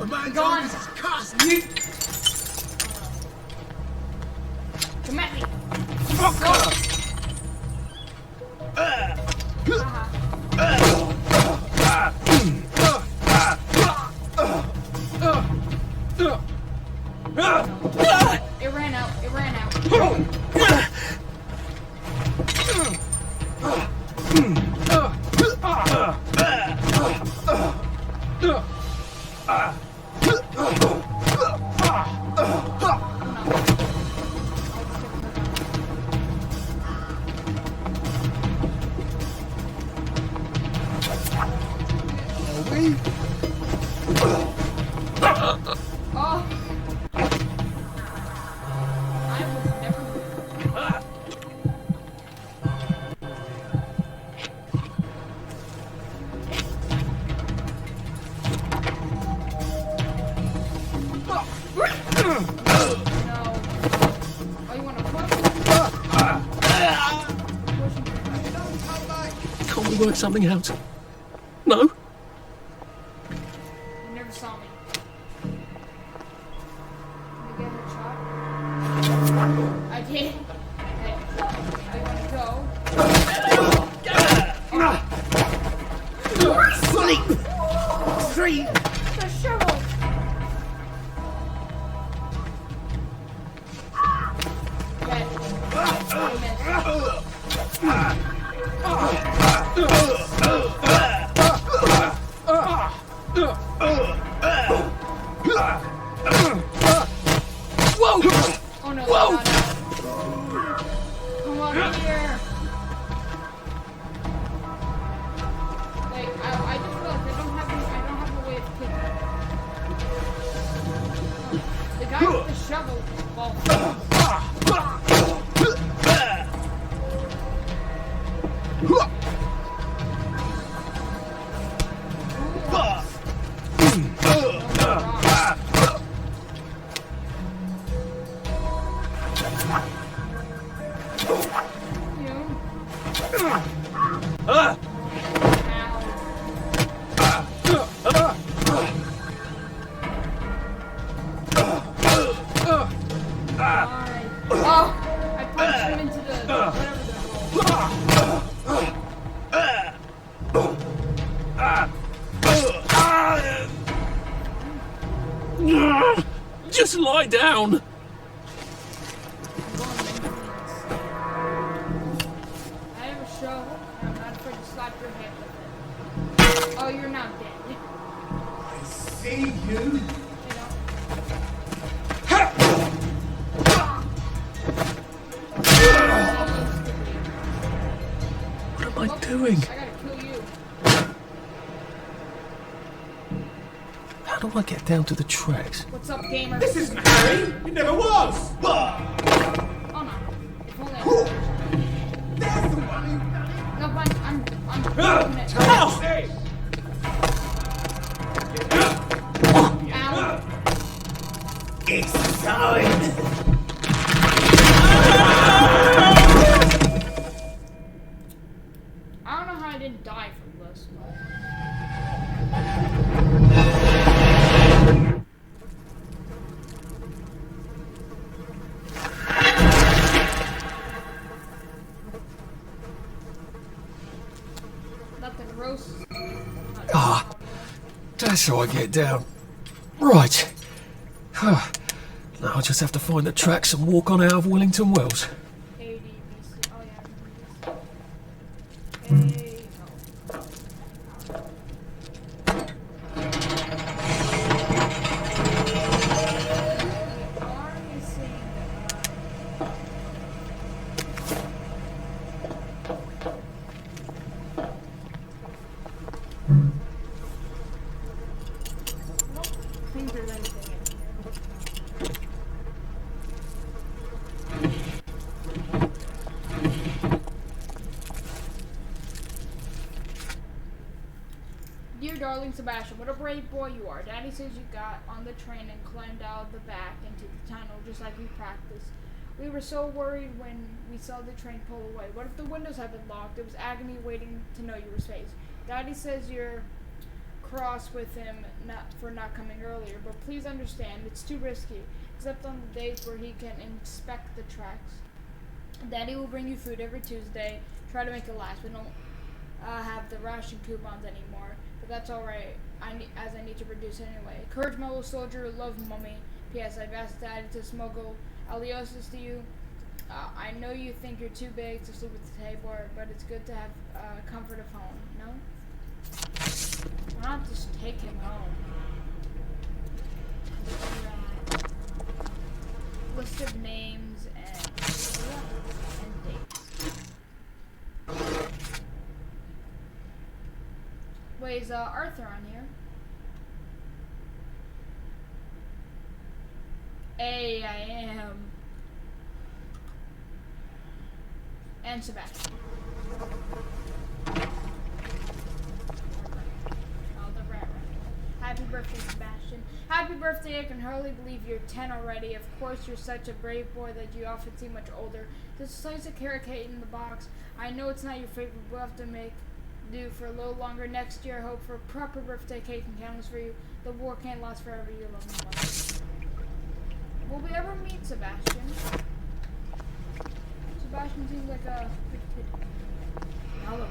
A man Gone. his cousin. You Come at me. fucker! It ran out. It ran out. Oh. I was never. No. Oh, you want to push? Can't we work something out? No? You never saw me. Can I get a shot? I did. Okay. I want to go. Funny! Three! The shovel! Dead. Whoa! Oh no, Whoa! no, no. Come on here. Like, I just realized I don't have a way of kicking. The guy with the shovel falls. Just lie down. I have a shovel, and I'm not afraid to slap your head with it. Oh, you're not dead. I see you. What am I doing? I gotta kill you. How do I get down to the tracks? What's up, gamer? This isn't Harry! It never was! Oh no. If only I There's the one who... No, fine. I'm doing it. Ow. It's time. I don't know how I didn't die from this. Nothing roast. Ah, that's how I get down. Right. Now I'll just have to find the tracks and walk on out of Wellington Wells. AD, BC. Oh yeah. Hey, think there's anything in here. Dear darling Sebastian, what a brave boy you are. Daddy says you got on the train and climbed out the back into the tunnel just like we practiced. We were so worried when we saw the train pull away. What if the windows had been locked? It was agony waiting to know you were safe. Daddy says you're cross with him for not coming earlier, but please understand, it's too risky, except on the days where he can inspect the tracks. Daddy will bring you food every Tuesday. Try to make it last. We don't have the ration coupons anymore, but that's alright, as I need to produce anyway. Courage, my little soldier. Love, Mummy. P.S. I've asked Daddy to smuggle Aliosis to you. I know you think you're too big to sleep at the table, but it's good to have comfort of home, no? Why not just take him home? List of names and dates. Wait, is Arthur on here? Hey, I am. And Sebastian. Happy birthday, Sebastian. Happy birthday. I can hardly believe you're 10 already. Of course, you're such a brave boy that you often seem much older. This slice of carrot cake in the box. I know it's not your favorite, but we'll have to make do for a little longer next year. I hope for a proper birthday cake and candles for you. The war can't last forever. You love me much. Will we ever meet Sebastian? Sebastian seems like a good kid. Hello.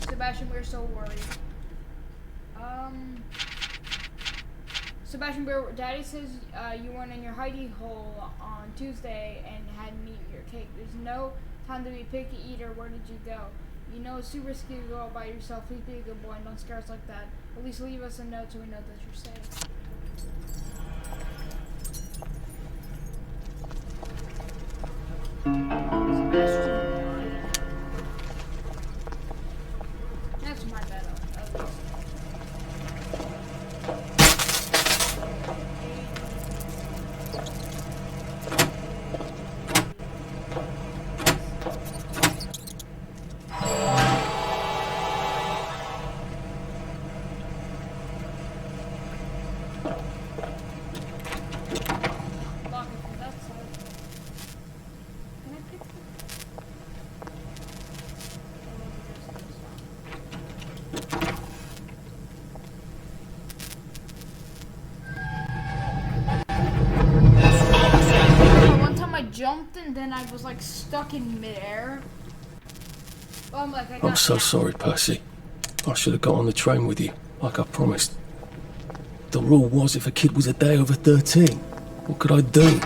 Sebastian, we're so worried. Sebastian, Daddy says you went in your hidey hole on Tuesday and hadn't eaten your cake. There's no time to be picky eater. Where did you go? You know it's too risky to go out by yourself. Please be a good boy and don't scare us like that. At least leave us a note so we know that you're safe. Sebastian. That's my bad, at least. Lock it from that side. Can I pick it? One time I jumped and then I was like stuck in midair. I'm like, I'm so sorry, Percy. I should have got on the train with you, like I promised. The rule was if a kid was a day over 13, what could I do?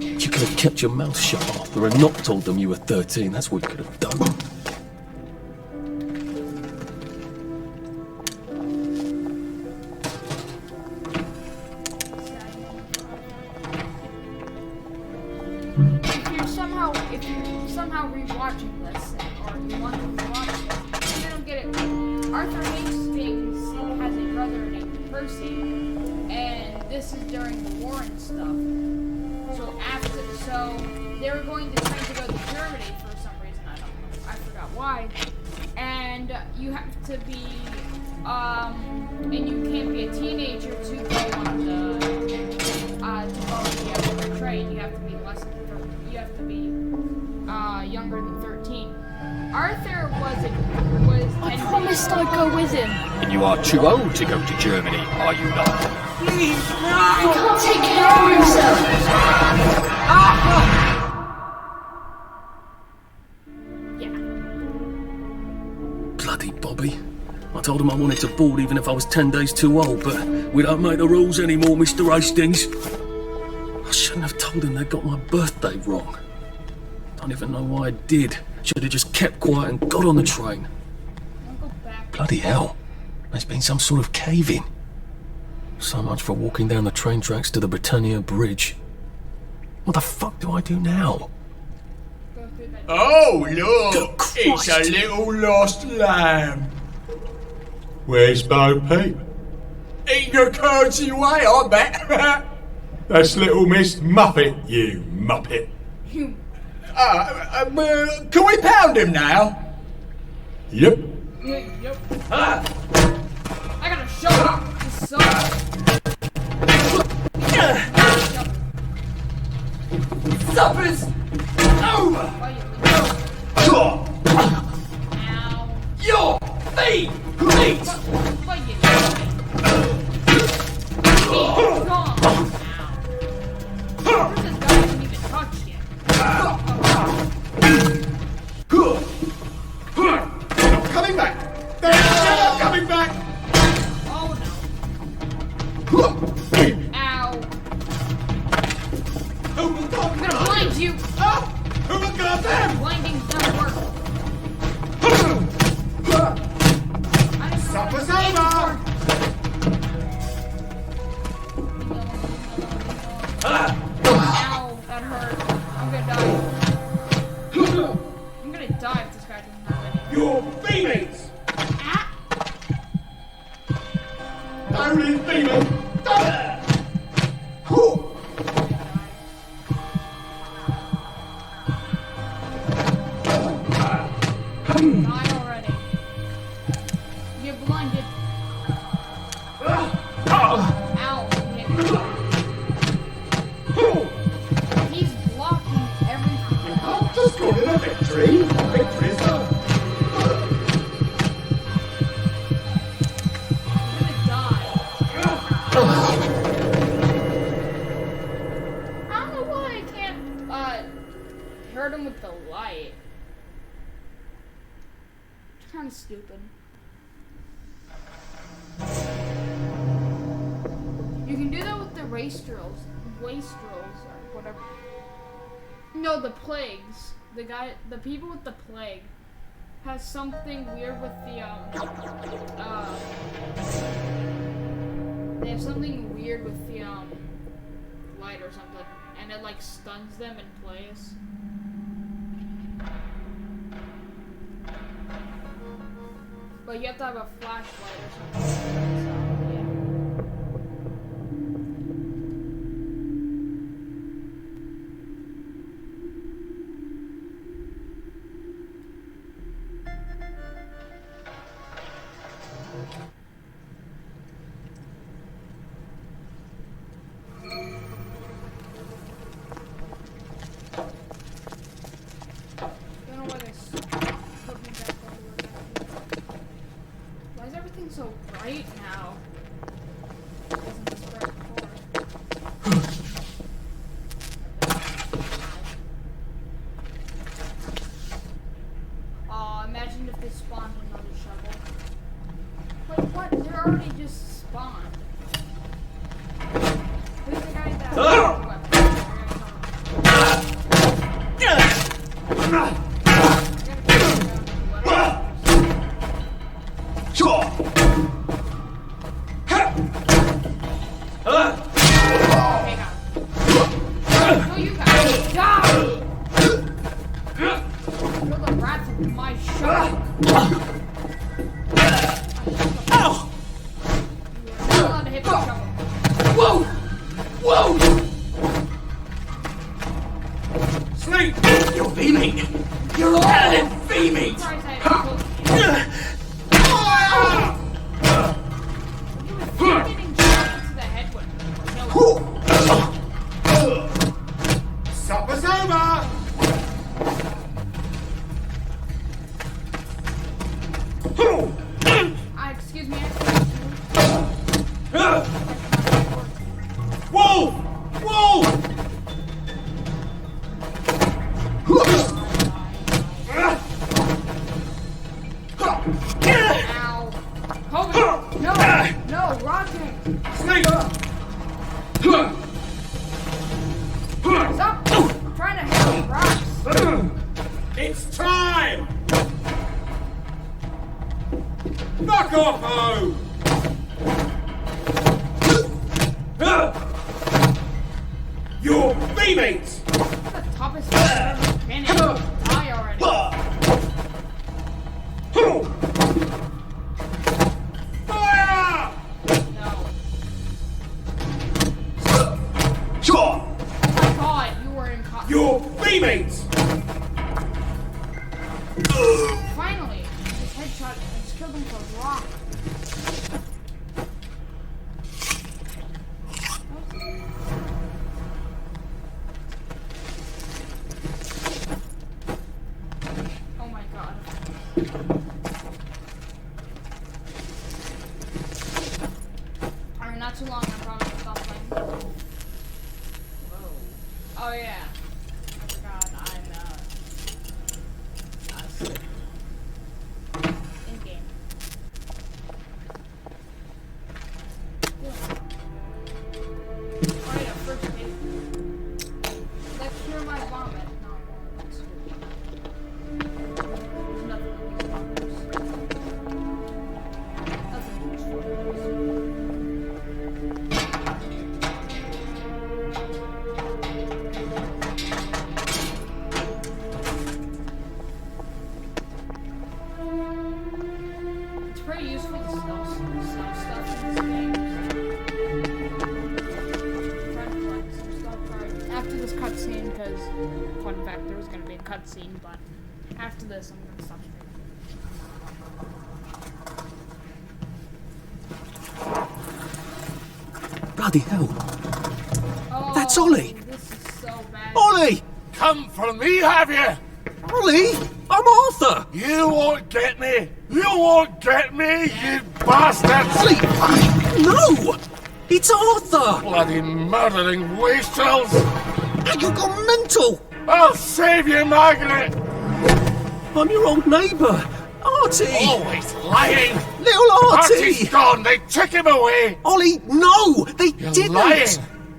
You could have kept your mouth shut, Arthur, and not told them you were 13. That's what you could have done. If you're somehow rewatching this, or you want to rewatch it, you don't get it. Arthur Hastings has a brother named Percy, and this is during the war and stuff. So they were going to try to go to Germany for some reason. I don't know. I forgot why. And you have to be, and you can't be a teenager to go on the train. You have to be less than 13. You have to be younger than 13. Arthur was. I promised I'd go with him. And you are too old to go to Germany, are you not? Please, no! You can't take care of yourself. Bloody Bobby. I told him I wanted to board even if I was 10 days too old, but we don't make the rules anymore, Mr. Hastings. I shouldn't have told him they got my birthday wrong. Don't even know why I did. Should have just kept quiet and got on the train. Bloody hell. There's been some sort of cave-in. So much for walking down the train tracks to the Britannia Bridge. What the fuck do I do now? Oh, look! It's a little lost lamb. Where's Bo Peep? Eating a curdsy way, I bet. That's little Miss Muppet, you muppet. Can we pound him now? Yep. Yep. I gotta shut up. This sucks. Supper's over! Ow. Your feet! Meat! Coming back! They're coming back! Oh no. Ow. I'm gonna blind you! Who got them? Blinding doesn't work. Supper's over! Ow, that hurt. I'm gonna die. I'm gonna die if this guy doesn't have any. Your females! Only female! Die already. You're blinded. Ow. He's blocking everything. I've just got a victory. Victory's done. I don't know why I can't hurt him with the light. It's kind of stupid. You can do that with the wastrels, or whatever. No, the plagues. The people with the plague has something weird with the they have something weird with the light or something, and it like stuns them in place. But you have to have a flashlight or something. So, yeah. Why is everything so bright now? Wasn't this bright before? Imagine if they spawned another shovel. Wait, what? They're already just spawned. Who's the guy that... So you guys die! You're the rats of my show. Ow! You're not allowed to hit the shovel. Whoa! Whoa! Snake! You're beaming! You're all beaming! Surprised I haven't You were getting shot into the head with no. Supper's over! Excuse me. Whoa! Whoa! Ow. Hogan! No! No, Roger! Snake! Stop trying to hit the rocks! It's time! Fuck off, ho! You're beaming! The toughest I've ever been in. Die already. Fire! No. Sure! Oh my god, you were in You're beaming! Finally! This headshot has killed him for a rock. Oh my god. Alright, not too long, I promise I'll stop playing. Whoa. Oh yeah. I forgot, I'm in game. Alright, first game. Let's hear my vomit. No, let's hear it. There's nothing in these bombers. Nothing useful. It's pretty useful to sell stuff in this game. Trying to collect some stuff after this cutscene, because fun fact, there was going to be a cutscene, but after this, I'm going to stop streaming. Bloody hell. Oh, That's Ollie! This is so bad. Ollie! Come for me, have you? Ollie! I'm Arthur! You won't get me! You won't get me, you bastards! Ollie! No! It's Arthur! Bloody murdering wastrels! You got mental! I'll save you, Margaret! I'm your old neighbour, Artie! Always lying! Little Artie! Artie's gone! They took him away! Ollie, no! They You're didn't! lying!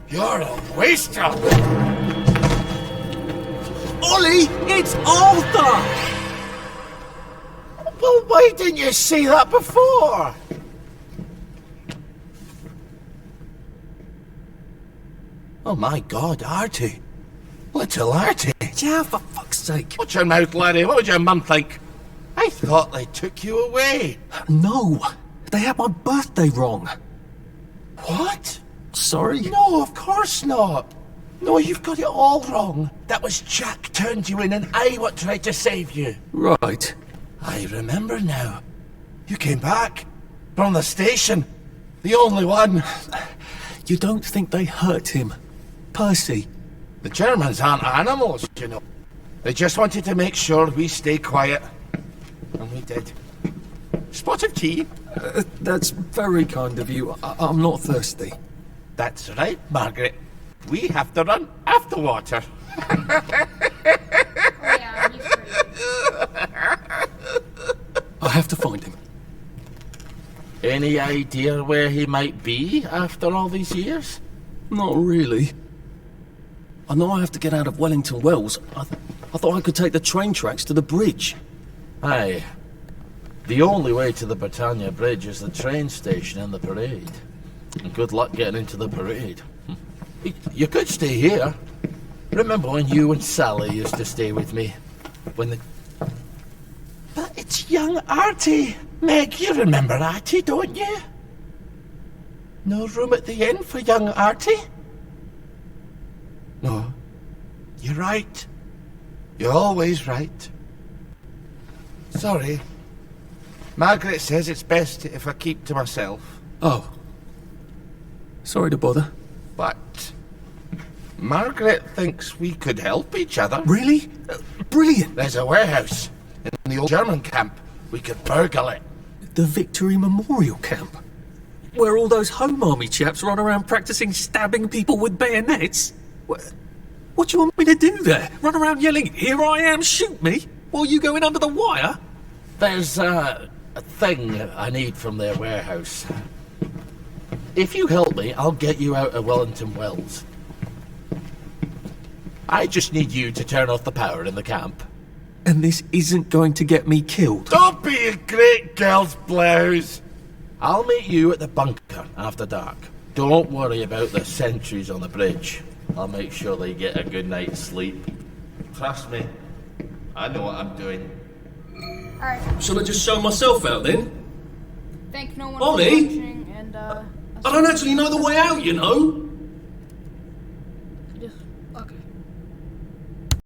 You're a wastrel! Ollie, it's Arthur! Well, why didn't you say that before? Oh my God, Artie. Little Artie. Yeah, for fuck's sake. Watch your mouth, laddie. What would your mum think? I thought they took you away. No, they had my birthday wrong. What? Sorry? No, of course not. No, you've got it all wrong. That was Jack turned you in and I what tried to save you. Right. I remember now. You came back. From the station. The only one. You don't think they hurt him? Percy? The Germans aren't animals, you know. They just wanted to make sure we stay quiet. And we did. Spot of tea? That's very kind of you. I'm not thirsty. That's right, Margaret. We have to run after water. Yeah, he's pretty. I have to find him. Any idea where he might be after all these years? Not really. I know I have to get out of Wellington Wells. I thought I could take the train tracks to the bridge. Aye. The only way to the Britannia Bridge is the train station and the parade. And good luck getting into the parade. You could stay here. Remember when you and Sally used to stay with me? But it's young Artie. Meg, you remember Artie, don't you? No room at the inn for young Artie? No. You're right. You're always right. Sorry. Margaret says it's best if I keep to myself. Oh. Sorry to bother. But Margaret thinks we could help each other. Really? Brilliant. There's a warehouse in the old German camp. We could burgle it. The Victory Memorial Camp? Where all those Home Army chaps run around practicing stabbing people with bayonets? What do you want me to do there? Run around yelling, "Here I am, shoot me," while you go in under the wire? There's a thing I need from their warehouse. If you help me, I'll get you out of Wellington Wells. I just need you to turn off the power in the camp. And this isn't going to get me killed. Don't be a great girl's blouse. I'll meet you at the bunker after dark. Don't worry about the sentries on the bridge. I'll make sure they get a good night's sleep. Trust me, I know what I'm doing. Alright. Shall I just show myself out then? Thank no one Ollie? for watching, and I don't actually know the way out, you know.